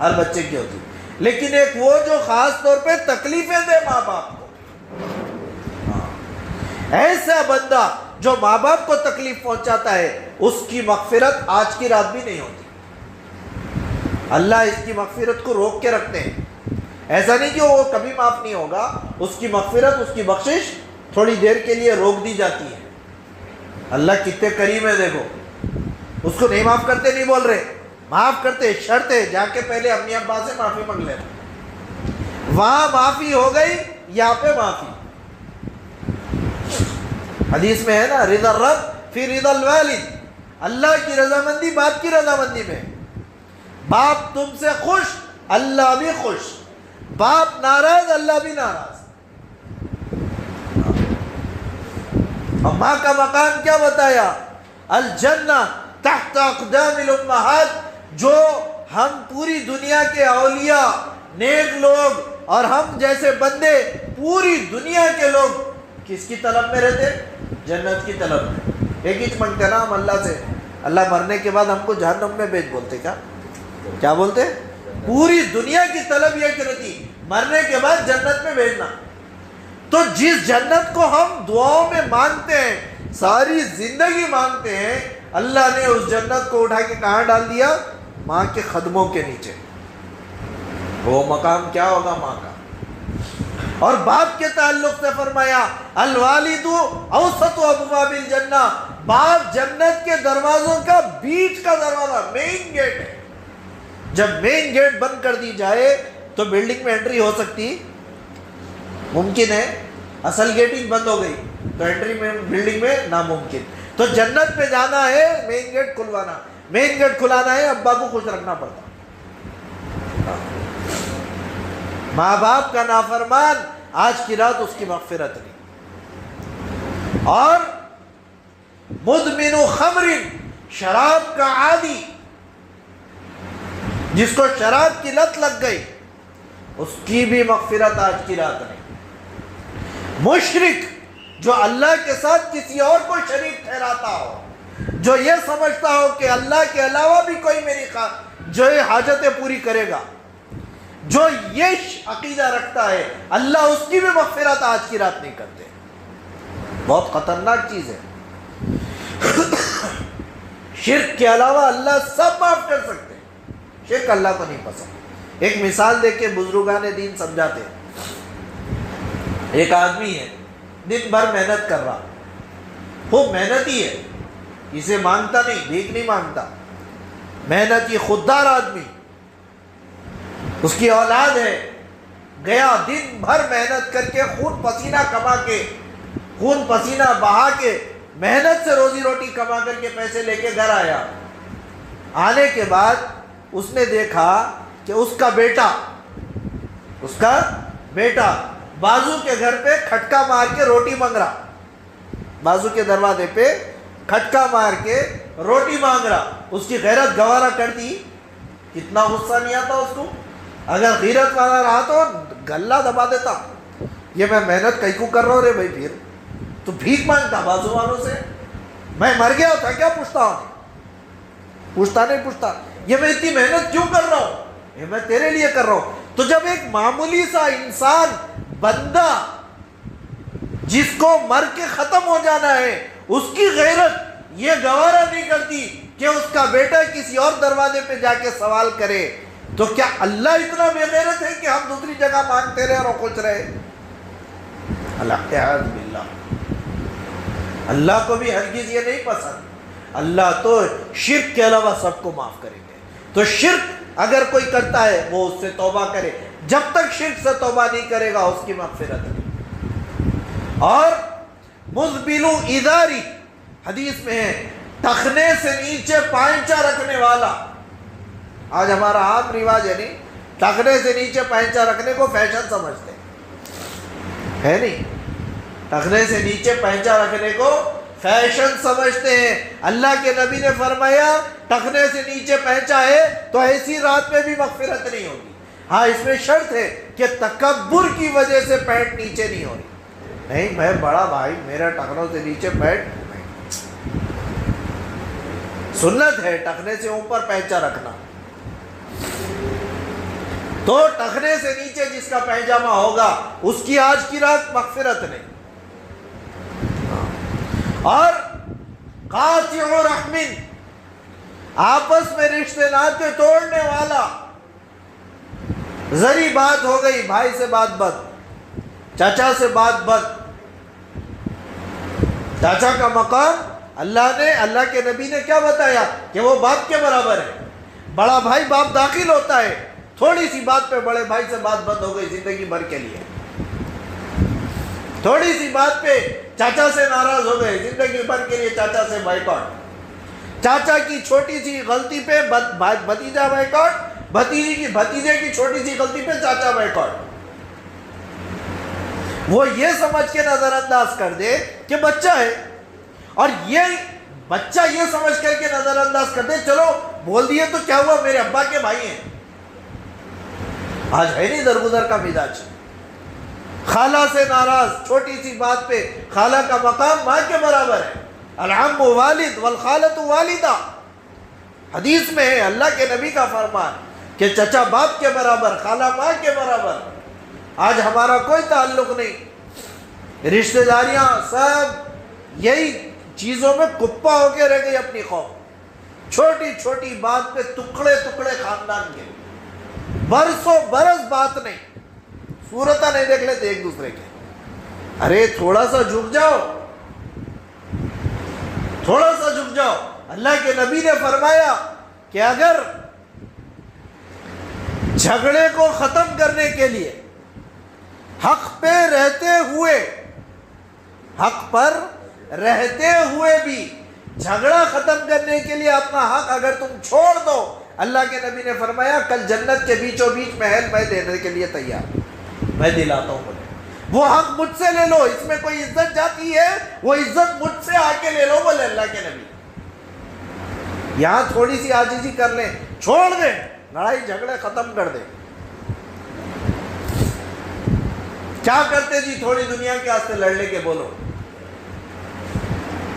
ہر بچے کی ہوتی، لیکن ایک وہ جو خاص طور پہ تکلیفیں دے ماں باپ کو۔ ایسا بندہ جو ماں باپ کو تکلیف پہنچاتا ہے، اس کی مغفرت آج کی رات بھی نہیں ہوتی۔ اللہ اس کی مغفرت کو روک کے رکھتے ہیں، ایسا نہیں کہ وہ کبھی معاف نہیں ہوگا، اس کی مغفرت، اس کی بخشش تھوڑی دیر کے لیے روک دی جاتی ہے۔ اللہ کتنے کریم ہے، دیکھو، اس کو نہیں معاف کرتے نہیں بول رہے، معاف کرتے، شرط ہے جا کے پہلے امی ابا سے معافی مانگ لینا، وہاں معافی ہو گئی، یہاں پہ معافی۔ حدیث میں ہے نا رضا الرب فی رضا الوالد، اللہ کی رضامندی باپ کی رضامندی میں، باپ تم سے خوش، اللہ بھی خوش، باپ ناراض اللہ بھی ناراض. اور ماں کا مقام کیا بتایا؟ الجنہ تحت اقدام الامہات. جو ہم پوری دنیا کے اولیاء، نیک لوگ اور ہم جیسے بندے پوری دنیا کے لوگ کس کی طلب میں رہتے؟ جنت کی طلب میں. ایک ہی منگتے نا ہم اللہ سے، اللہ مرنے کے بعد ہم کو جہنم میں بھیج بولتے. کیا بولتے؟ پوری دنیا کی طلب یہ کہ رہتی مرنے کے بعد جنت میں بھیجنا. تو جس جنت کو ہم دعاؤں میں مانگتے ہیں، ساری زندگی مانگتے ہیں، اللہ نے اس جنت کو اٹھا کے کہاں ڈال دیا؟ ماں کے قدموں کے نیچے. وہ مقام کیا ہوگا ماں کا؟ اور باپ کے تعلق سے فرمایا الوالد اوسط ابواب الجنہ. باپ جنت کے دروازوں کا بیچ کا دروازہ، مین گیٹ ہے. جب مین گیٹ بند کر دی جائے تو بلڈنگ میں انٹری ہو سکتی؟ ممکن ہے. اصل گیٹنگ بند ہو گئی تو انٹری میں بلڈنگ میں ناممکن. تو جنت میں جانا ہے مین گیٹ کھلوانا، مین گیٹ کھلانا ہے ابا کو خوش رکھنا پڑتا. ماں باپ کا نافرمان آج کی رات اس کی مغفرت نہیں. اور مدمن خمر، شراب کا عادی، جس کو شراب کی لت لگ گئی، اس کی بھی مغفرت آج کی رات نہیں. مشرک جو اللہ کے ساتھ کسی اور کو شریک ٹھہراتا ہو، جو یہ سمجھتا ہو کہ اللہ کے علاوہ بھی کوئی میری جو یہ حاجتیں پوری کرے گا، جو یہ عقیدہ رکھتا ہے، اللہ اس کی بھی مغفرت آج کی رات نہیں کرتے. بہت خطرناک چیز ہے. شرک کے علاوہ اللہ سب معاف کر سکتے ہیں، شرک اللہ کو نہیں پسند. ایک مثال دے کے بزرگان دین سمجھاتے ہیں. ایک آدمی ہے دن بھر محنت کر رہا، خوب محنتی ہے، اسے مانگتا نہیں، بھیک نہیں مانگتا، محنتی خوددار آدمی، اس کی اولاد ہے، گیا دن بھر محنت کر کے خون پسینہ کما کے، خون پسینہ بہا کے، محنت سے روزی روٹی کما کر کے پیسے لے کے گھر آیا. آنے کے بعد اس نے دیکھا کہ اس کا بیٹا بازو کے گھر پہ کھٹکا مار کے روٹی مانگ رہا، بازو کے دروازے پہ کھٹکا مار کے روٹی مانگ رہا. اس کی غیرت گوارا کرتی؟ کتنا غصہ نہیں آتا اس کو؟ اگر غیرت والا رہا تو گلہ دبا دیتا. یہ میں محنت کئی کو کر رہا ہوں رے بھائی، پھر تو بھیک مانگتا بازو والوں سے؟ میں مر گیا تھا کیا پوچھتا ہوں؟ پوچھتا نہیں پوچھتا. یہ میں اتنی محنت کیوں کر رہا ہوں؟ یہ میں تیرے لیے کر رہا ہوں. تو جب ایک معمولی سا انسان، بندہ جس کو مر کے ختم ہو جانا ہے، اس کی غیرت یہ گوارا نہیں کرتی کہ اس کا بیٹا کسی اور دروازے پہ جا کے سوال کرے، تو کیا اللہ اتنا بے غیرت ہے کہ ہم دوسری جگہ مانگتے رہے اور خوش رہے؟ اللہ اعوذ باللہ. اللہ کو بھی ہرگز یہ نہیں پسند. اللہ تو شرک کے علاوہ سب کو معاف کریں گے. تو شرک اگر کوئی کرتا ہے وہ اس سے توبہ کرے، جب تک شرک سے توبہ نہیں کرے گا اس کی مغفرت نہیں. اور مزبل اداری، حدیث میں ہے ٹخنے سے نیچے پائنچا رکھنے والا. آج ہمارا عام رواج ہے نہیں، ٹخنے سے نیچے پائنچا رکھنے کو فیشن سمجھتے ہیں، ہے نہیں؟ ٹخنے سے نیچے پائنچا رکھنے کو فیشن سمجھتے ہیں. اللہ کے نبی نے فرمایا ٹخنے سے نیچے پہنچا ہے تو ایسی رات میں بھی مغفرت نہیں ہوگی. ہاں اس میں شرط ہے کہ تکبر کی وجہ سے پینٹ نیچے نہیں ہو رہی. نہیں میں بڑا بھائی، میرا ٹخنوں سے نیچے پینٹ نہیں. سنت ہے ٹخنے سے اوپر پہنچا رکھنا. تو ٹخنے سے نیچے جس کا پائجامہ ہوگا اس کی آج کی رات مغفرت نہیں. اور قاطع رحم، آپس میں رشتے ناطے توڑنے والا. ذری بات ہو گئی، بھائی سے بات بد، چاچا سے بات بد. چاچا کا مقام اللہ کے نبی نے کیا بتایا کہ وہ باپ کے برابر ہے. بڑا بھائی باپ داخل ہوتا ہے، تھوڑی سی بات پہ بڑے بھائی سے بات بند ہو گئی زندگی بھر کے لیے. تھوڑی سی بات پہ چاچا سے ناراض ہو گئے، زندگی بھر کے لیے چاچا سے بائیکاٹ. چاچا کی چھوٹی سی غلطی پہ بھتیجا بائیکاٹ، بھتیجے کی چھوٹی سی غلطی پہ چاچا بائیکاٹ. وہ یہ سمجھ کے نظر انداز کر دے کہ بچہ ہے، اور یہ بچہ یہ سمجھ کر کے نظر انداز کر دے چلو بول دیے تو کیا ہوا، میرے ابا کے بھائی ہیں۔ آج ہے نہیں درگزر کا مزاج، خالہ سے ناراض، چھوٹی سی بات پہ خالہ کا مقام ماں کے برابر ہے، العم والد والخالۃ والدہ، حدیث میں ہے اللہ کے نبی کا فرمان کہ چچا باپ کے برابر، خالہ ماں کے برابر۔ آج ہمارا کوئی تعلق نہیں، رشتہ داریاں سب یہی چیزوں میں کپا ہو کے رہ گئی اپنی قوم، چھوٹی چھوٹی بات پہ ٹکڑے ٹکڑے خاندان کے، برسوں برس بات نہیں، صورتہ نہیں دیکھ لیتے ایک دوسرے کے۔ ارے تھوڑا سا جھک جاؤ، تھوڑا سا جھک جاؤ۔ اللہ کے نبی نے فرمایا کہ اگر جھگڑے کو ختم کرنے کے لیے حق پہ رہتے ہوئے، حق پر رہتے ہوئے بھی جھگڑا ختم کرنے کے لیے اپنا حق اگر تم چھوڑ دو، اللہ کے نبی نے فرمایا کل جنت کے بیچوں بیچ محل میں دینے کے لیے تیار، میں دلاتا ہوں بولے، وہ حق مجھ سے لے لو، اس میں کوئی عزت جاتی ہے وہ عزت مجھ سے آ کے لے لو، بولے اللہ کے نبی۔ یہاں تھوڑی سی عاجزی کر لیں، چھوڑ دیں، لڑائی جھگڑے ختم کر دیں۔ کیا کرتے جی تھوڑی دنیا کے واسطے لڑنے کے، بولو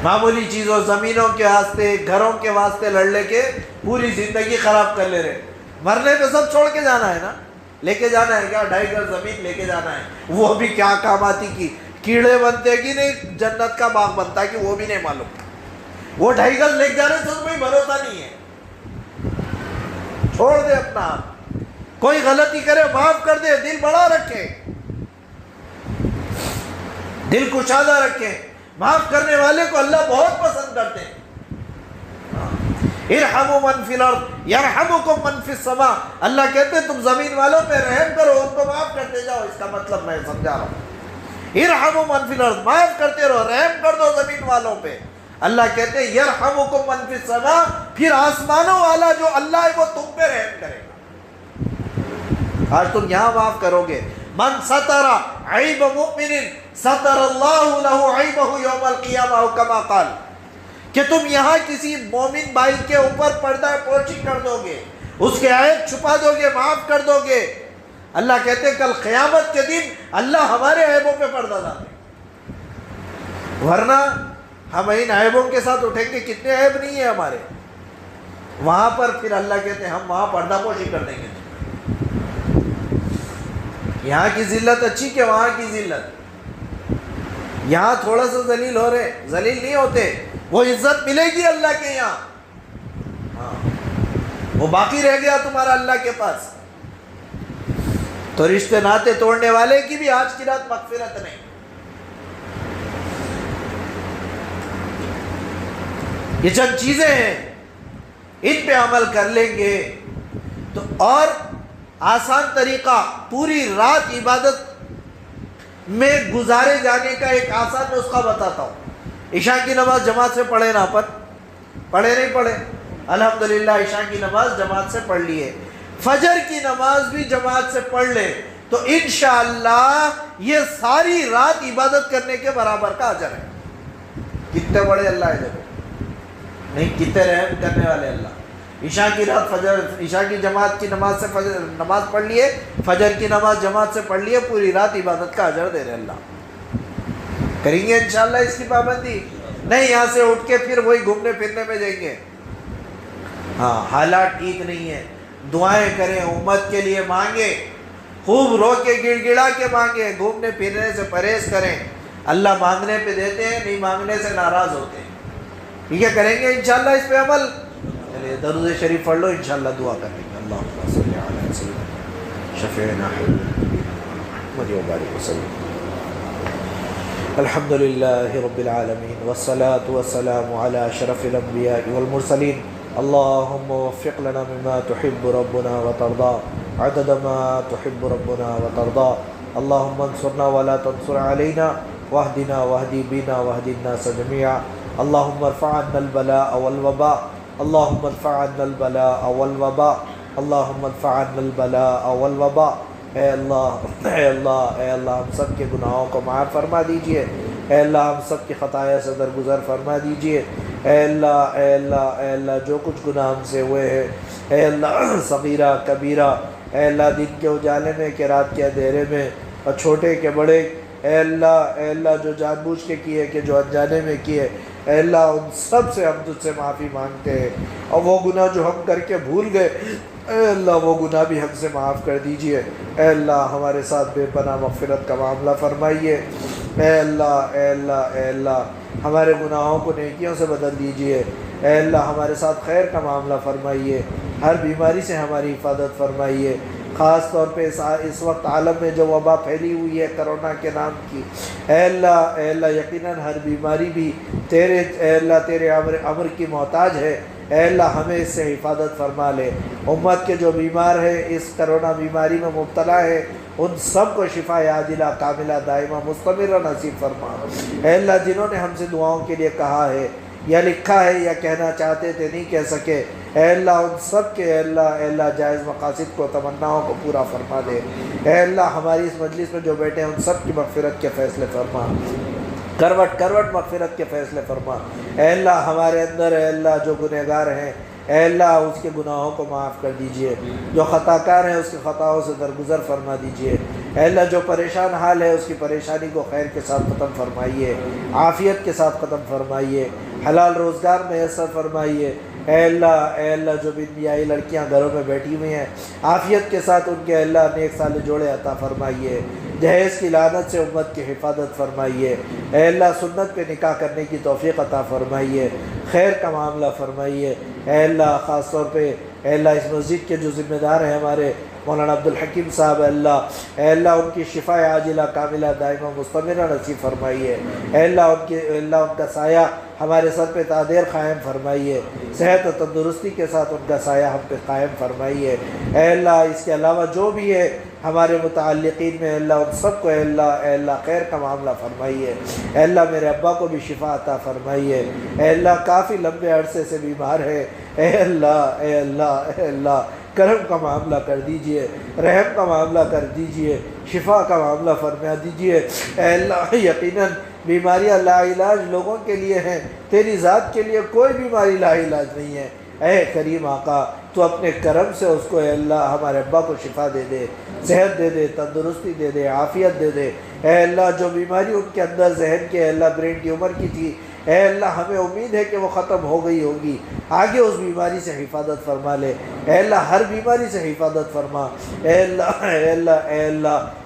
معمولی چیزوں، زمینوں کے واسطے، گھروں کے واسطے لڑنے کے پوری زندگی خراب کر لے رہے۔ مرنے پہ سب چھوڑ کے جانا ہے نا، لے کے جانا ہے کیا 2.5 گز زمین لے کے جانا ہے، وہ بھی کیا کام آتی کی، کیڑے بنتے کہ نہیں جنت کا باغ بنتا کہ وہ بھی نہیں معلوم، وہ 2.5 گز لے کے جانے سے تمہیں بھروسہ نہیں ہے۔ چھوڑ دے اپنا آپ، کوئی غلطی کرے معاف کر دے، دل بڑا رکھے، دل کشادہ رکھے، معاف کرنے والے کو اللہ بہت پسند کرتے ہیں۔ ارحموا من فی الارض یرحمکم من فی السماء، اللہ کہتے ہیں تم زمین والوں پہ رحم کرو، ان کو معاف کرتے جاؤ، اس کا مطلب میں سمجھا رہا ہوں، ارحموا من فی الارض، معاف کرتے رہو، رحم کر دو زمین والوں پہ۔ اللہ کہتے ہیں یرحمکم من فی السماء، پھر آسمانوں والا جو اللہ ہے وہ تم پہ رحم کرے گا۔ آج تم یہاں معاف کرو گے، من ستر عیب مؤمن ستر اللہ لہ عیبہ یوم القیامہ، کما قال، کہ تم یہاں کسی مومن بھائی کے اوپر پردہ پوشی کر دو گے، اس کے عیب چھپا دو گے، معاف کر دو گے، اللہ کہتے ہیں کل قیامت کے دن اللہ ہمارے عیبوں پہ پردہ ڈالے، ورنہ ہم ان عیبوں کے ساتھ اٹھیں گے، کتنے عیب نہیں ہیں ہمارے، وہاں پر پھر اللہ کہتے ہیں ہم وہاں پردہ پوشی کر دیں گے۔ یہاں کی ذلت اچھی کہ وہاں کی ذلت، یہاں تھوڑا سا ذلیل ہو رہے، ذلیل نہیں ہوتے، وہ عزت ملے گی اللہ کے یہاں، ہاں وہ باقی رہ گیا تمہارا اللہ کے پاس۔ تو رشتے ناتے توڑنے والے کی بھی آج کی رات مغفرت نہیں۔ یہ چند چیزیں ہیں، ان پہ عمل کر لیں گے تو، اور آسان طریقہ پوری رات عبادت میں گزارے جانے کا ایک آسان نسخہ بتاتا ہوں۔ عشاء کی نماز جماعت سے پڑھے نا، اپن پڑھے نہیں پڑھے، الحمدللہ عشاء کی نماز جماعت سے پڑھ لیے، فجر کی نماز بھی جماعت سے پڑھ لے تو انشاءاللہ یہ ساری رات عبادت کرنے کے برابر کا اجر ہے۔ کتنے بڑے اللہ ہے دیکھو، نہیں کتنے رحم کرنے والے اللہ۔ عشاء کی رات فجر، عشاء کی جماعت کی نماز سے فجر نماز پڑھ لیے، فجر کی نماز جماعت سے پڑھ لیے، پوری رات عبادت کا اجر دے رہے اللہ۔ کریں گے انشاءاللہ اس کی پابندی؟ نہیں یہاں سے اٹھ کے پھر وہی گھومنے پھرنے میں جائیں گے۔ ہاں حالات ٹھیک نہیں ہیں، دعائیں کریں، امت کے لیے مانگیں، خوب رو کے گڑ گڑا کے مانگیں، گھومنے پھرنے سے پرہیز کریں۔ اللہ مانگنے پہ دیتے ہیں، نہیں مانگنے سے ناراض ہوتے ہیں۔ ٹھیک ہے، کریں گے انشاءاللہ اس پہ عمل۔ چلیے درود شریف پڑھ لو، انشاءاللہ دعا کریں گے۔ اللہم صلی علی سیدنا شفیعنا محمد و بارک وسلم۔ الحمد للہ رب العالمین والصلاة والسلام علی اشرف الانبیاء والمرسلین۔ اللہم وفق لنا مما تحب ربنا وترضى عدد ما تحب ربنا وترضى۔ اللہم انصرنا ولا تنصر علینا واہدنا واہدی بنا واہدی الناس جميعا۔ اللہم ارفع عنا البلاء والوباء، اللہم ارفع عنا البلاء والوباء، اللہم ارفع عنا البلاء والوباء۔ اے اللہ اے اللہ اے اللہ ہم سب کے گناہوں کو معاف فرما دیجئے، اے اللہ ہم سب کی خطایا سے درگزر فرما دیجئے، اے اللہ اے اللہ اے اللہ جو کچھ گناہ ہم سے ہوئے ہیں اے اللہ صغیرہ کبیرہ، اے اللہ دن کے اجالے میں کہ رات کے اندھیرے میں، اور چھوٹے کے بڑے، اے اللہ جو جان بوجھ کے کیے کہ جو انجانے میں کیے، اے اللہ ان سب سے ہم تجھ سے معافی مانگتے ہیں، اور وہ گناہ جو ہم کر کے بھول گئے اے اللہ وہ گناہ بھی ہم سے معاف کر دیجئے، اے اللہ ہمارے ساتھ بے پناہ مغفرت کا معاملہ فرمائیے، اے اللہ اے اللہ اے اللہ ہمارے گناہوں کو نیکیوں سے بدل دیجئے، اے اللہ ہمارے ساتھ خیر کا معاملہ فرمائیے، ہر بیماری سے ہماری حفاظت فرمائیے، خاص طور پہ اس وقت عالم میں جو وبا پھیلی ہوئی ہے کرونا کے نام کی، اے اللہ یقیناً ہر بیماری بھی اے اللہ تیرے امر کی محتاج ہے، اے اللہ ہمیں اس سے حفاظت فرما لے، امت کے جو بیمار ہیں اس کرونا بیماری میں مبتلا ہے ان سب کو شفا عاجلہ کاملہ دائمہ مستمرہ نصیب فرما، اے اللہ جنہوں نے ہم سے دعاؤں کے لیے کہا ہے یا لکھا ہے یا کہنا چاہتے تھے نہیں کہہ سکے، اے اللہ ان سب کے اے اللہ جائز مقاصد کو تمناؤں کو پورا فرما دے، اے اللہ ہماری اس مجلس میں جو بیٹھے ہیں ان سب کی مغفرت کے فیصلے فرما، کروٹ کروٹ مغفرت کے فیصلے فرما، اے اللہ ہمارے اندر اے اللہ جو گنہگار ہیں اے اللہ اس کے گناہوں کو معاف کر دیجئے، جو خطا کار ہیں اس کے خطاؤں سے درگزر فرما دیجئے، اے اللہ جو پریشان حال ہے اس کی پریشانی کو خیر کے ساتھ ختم فرمائیے، عافیت کے ساتھ ختم فرمائیے، حلال روزگار میسر فرمائیے، اے اللہ جو بن بیائی لڑکیاں گھروں میں بیٹھی ہوئی ہیں عافیت کے ساتھ ان کے اللہ نیک صالح جوڑے عطا فرمائیے، جہیز کی لعنت سے امت کی حفاظت فرمائیے، اے اللہ سنت پہ نکاح کرنے کی توفیق عطا فرمائیے، خیر کا معاملہ فرمائیے، اے اللہ خاص طور پہ اے اللہ اس مسجد کے جو ذمہ دار ہیں ہمارے مولانا عبدالحکیم صاحب اے اللہ ان کی شفا عاجلہ کاملہ دائمہ مستمرہ نصیب فرمائیے، اے اللہ ان کا سایہ ہمارے سر پہ تعدیر قائم فرمائیے، صحت و تندرستی کے ساتھ ان کا سایہ ہم پہ قائم فرمائیے، اے اللہ اس کے علاوہ جو بھی ہے ہمارے متعلقین میں اے اللہ ان سب کو اے اللہ خیر کا معاملہ فرمائیے، اے اللہ میرے ابا کو بھی شفا عطا فرمائیے، اے اللہ کافی لمبے عرصے سے بیمار ہے، اے اللہ کرم کا معاملہ کر دیجئے، رحم کا معاملہ کر دیجئے، شفا کا معاملہ فرما دیجئے، اے اللہ یقیناً بیماریاں لا علاج لوگوں کے لیے ہیں، تیری ذات کے لیے کوئی بیماری لا علاج نہیں ہے، اے کریم آقا تو اپنے کرم سے اس کو اے اللہ ہمارے ابا کو شفا دے دے، صحت دے دے، تندرستی دے دے، عافیت دے دے، اے اللہ جو بیماری ان کے اندر ذہن کے اے اللہ برین ٹیومر کی تھی اے اللہ ہمیں امید ہے کہ وہ ختم ہو گئی ہوگی، آگے اس بیماری سے حفاظت فرما لے، اے اللہ ہر بیماری سے حفاظت فرما، اے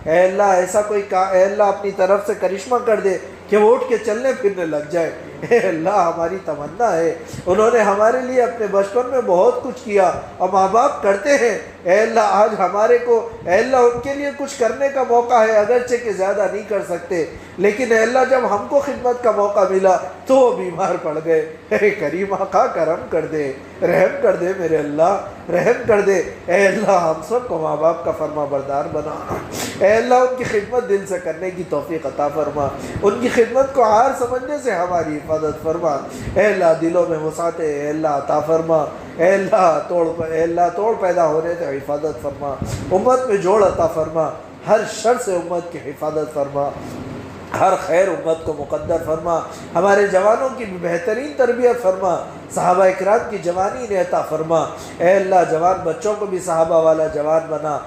اللہ ایسا کوئی اے اللہ اپنی طرف سے کرشمہ کر دے کہ وہ اٹھ کے چلنے پھرنے لگ جائے، اے اللہ ہماری تمنا ہے، انہوں نے ہمارے لیے اپنے بچپن میں بہت کچھ کیا اور ماں باپ کرتے ہیں، اے اللہ آج ہمارے کو اے اللہ ان کے لیے کچھ کرنے کا موقع ہے، اگرچہ کہ زیادہ نہیں کر سکتے لیکن اے اللہ جب ہم کو خدمت کا موقع ملا تو وہ بیمار پڑ گئے، اے کریم آقا کرم کر دے، رحم کر دے میرے اللہ، رحم کر دے، اے اللہ ہم سب کو ماں باپ کا فرما بردار بنا، اے اللہ ان کی خدمت دل سے کرنے کی توفیق عطا فرما، ان کی خدمت کو عار سمجھنے سے ہماری حفاظت فرما، اے اللہ دلوں میں وسعت اے اللہ عطا فرما، اے اللہ توڑ پیدا ہونے سے حفاظت فرما، امت میں جوڑ عطا فرما، ہر شر سے امت کی حفاظت فرما، ہر خیر امت کو مقدر فرما، ہمارے جوانوں کی بہترین تربیت فرما، صحابہ اکرام کی جوانی انہیں عطا فرما، اے اللہ جوان بچوں کو بھی صحابہ والا جوان بنا،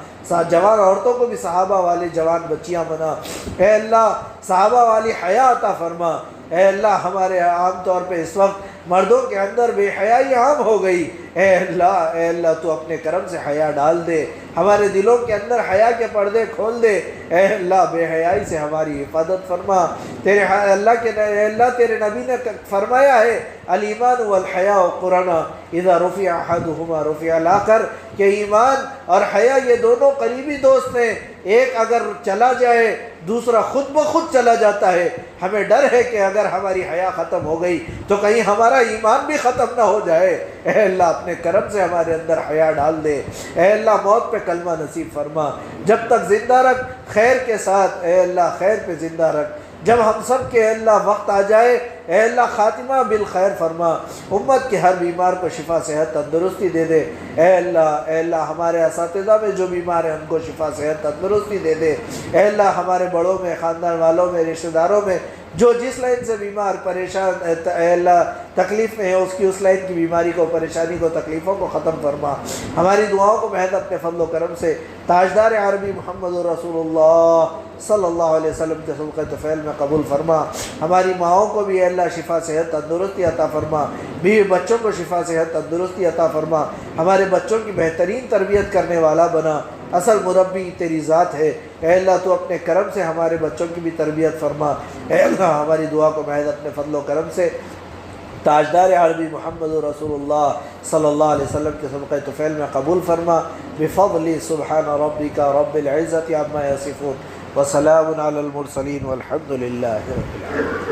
جوان عورتوں کو بھی صحابہ والے جوان بچیاں بنا، اے اللہ صحابہ والی حیا عطا فرما، اے اللہ ہمارے عام طور پہ اس وقت مردوں کے اندر بے حیائی عام ہو گئی، اے اللہ تو اپنے کرم سے حیا ڈال دے، ہمارے دلوں کے اندر حیا کے پردے کھول دے، اے اللہ بے حیائی سے ہماری حفاظت فرما، اے اللہ تیرے نبی نے فرمایا ہے الایمان والحیاء قرنا اذا رفع احدهما رفع الاخر، کہ ایمان اور حیا یہ دونوں قریبی دوست ہیں، ایک اگر چلا جائے دوسرا خود بخود چلا جاتا ہے، ہمیں ڈر ہے کہ اگر ہماری حیا ختم ہو گئی تو کہیں ہمارا ایمان بھی ختم نہ ہو جائے، اے اللہ اپنے کرم سے ہمارے اندر حیا ڈال دے، اے اللہ موت پہ کلمہ نصیب فرما، جب تک زندہ رکھ خیر کے ساتھ، اے اللہ خیر پہ زندہ رکھ، جب ہم سب کے اے اللہ وقت آ جائے، اے اللہ خاتمہ بالخیر فرما، امت کے ہر بیمار کو شفا صحت تندرستی دے دے۔ اے اللہ ہمارے اساتذہ میں جو بیمار ہیں ان کو شفا صحت تندرستی دے دے۔ اے اللہ ہمارے بڑوں میں، خاندان والوں میں، رشتہ داروں میں جو جس لائن سے بیمار پریشان اے اللہ تکلیف میں ہے، اس لائن کی بیماری کو، پریشانی کو، تکلیفوں کو ختم فرما۔ ہماری دعاؤں کو محض اپنے فضل و کرم سے تاجدار عربی محمد رسول اللہ صلی اللہ علیہ وسلم کے صدقہ طفیل میں قبول فرما۔ ہماری ماؤں کو بھی اے اللہ شفا صحت تندرستی عطا فرما، بیوی بچوں کو شفا صحت تندرستی عطا فرما، ہمارے بچوں کی بہترین تربیت کرنے والا بنا۔ اصل مربی تیری ذات ہے، اے اللہ تو اپنے کرم سے ہمارے بچوں کی بھی تربیت فرما۔ اے اللہ ہماری دعا کو محض اپنے فضل و کرم سے تاجدار عربی محمد رسول اللہ صلی اللہ علیہ وسلم کے صدقہ طفیل میں قبول فرما۔ بفضل سبحان ربک رب العزت عما یصفون وسلام علی المرسلین والحمد للہ رب العالمین۔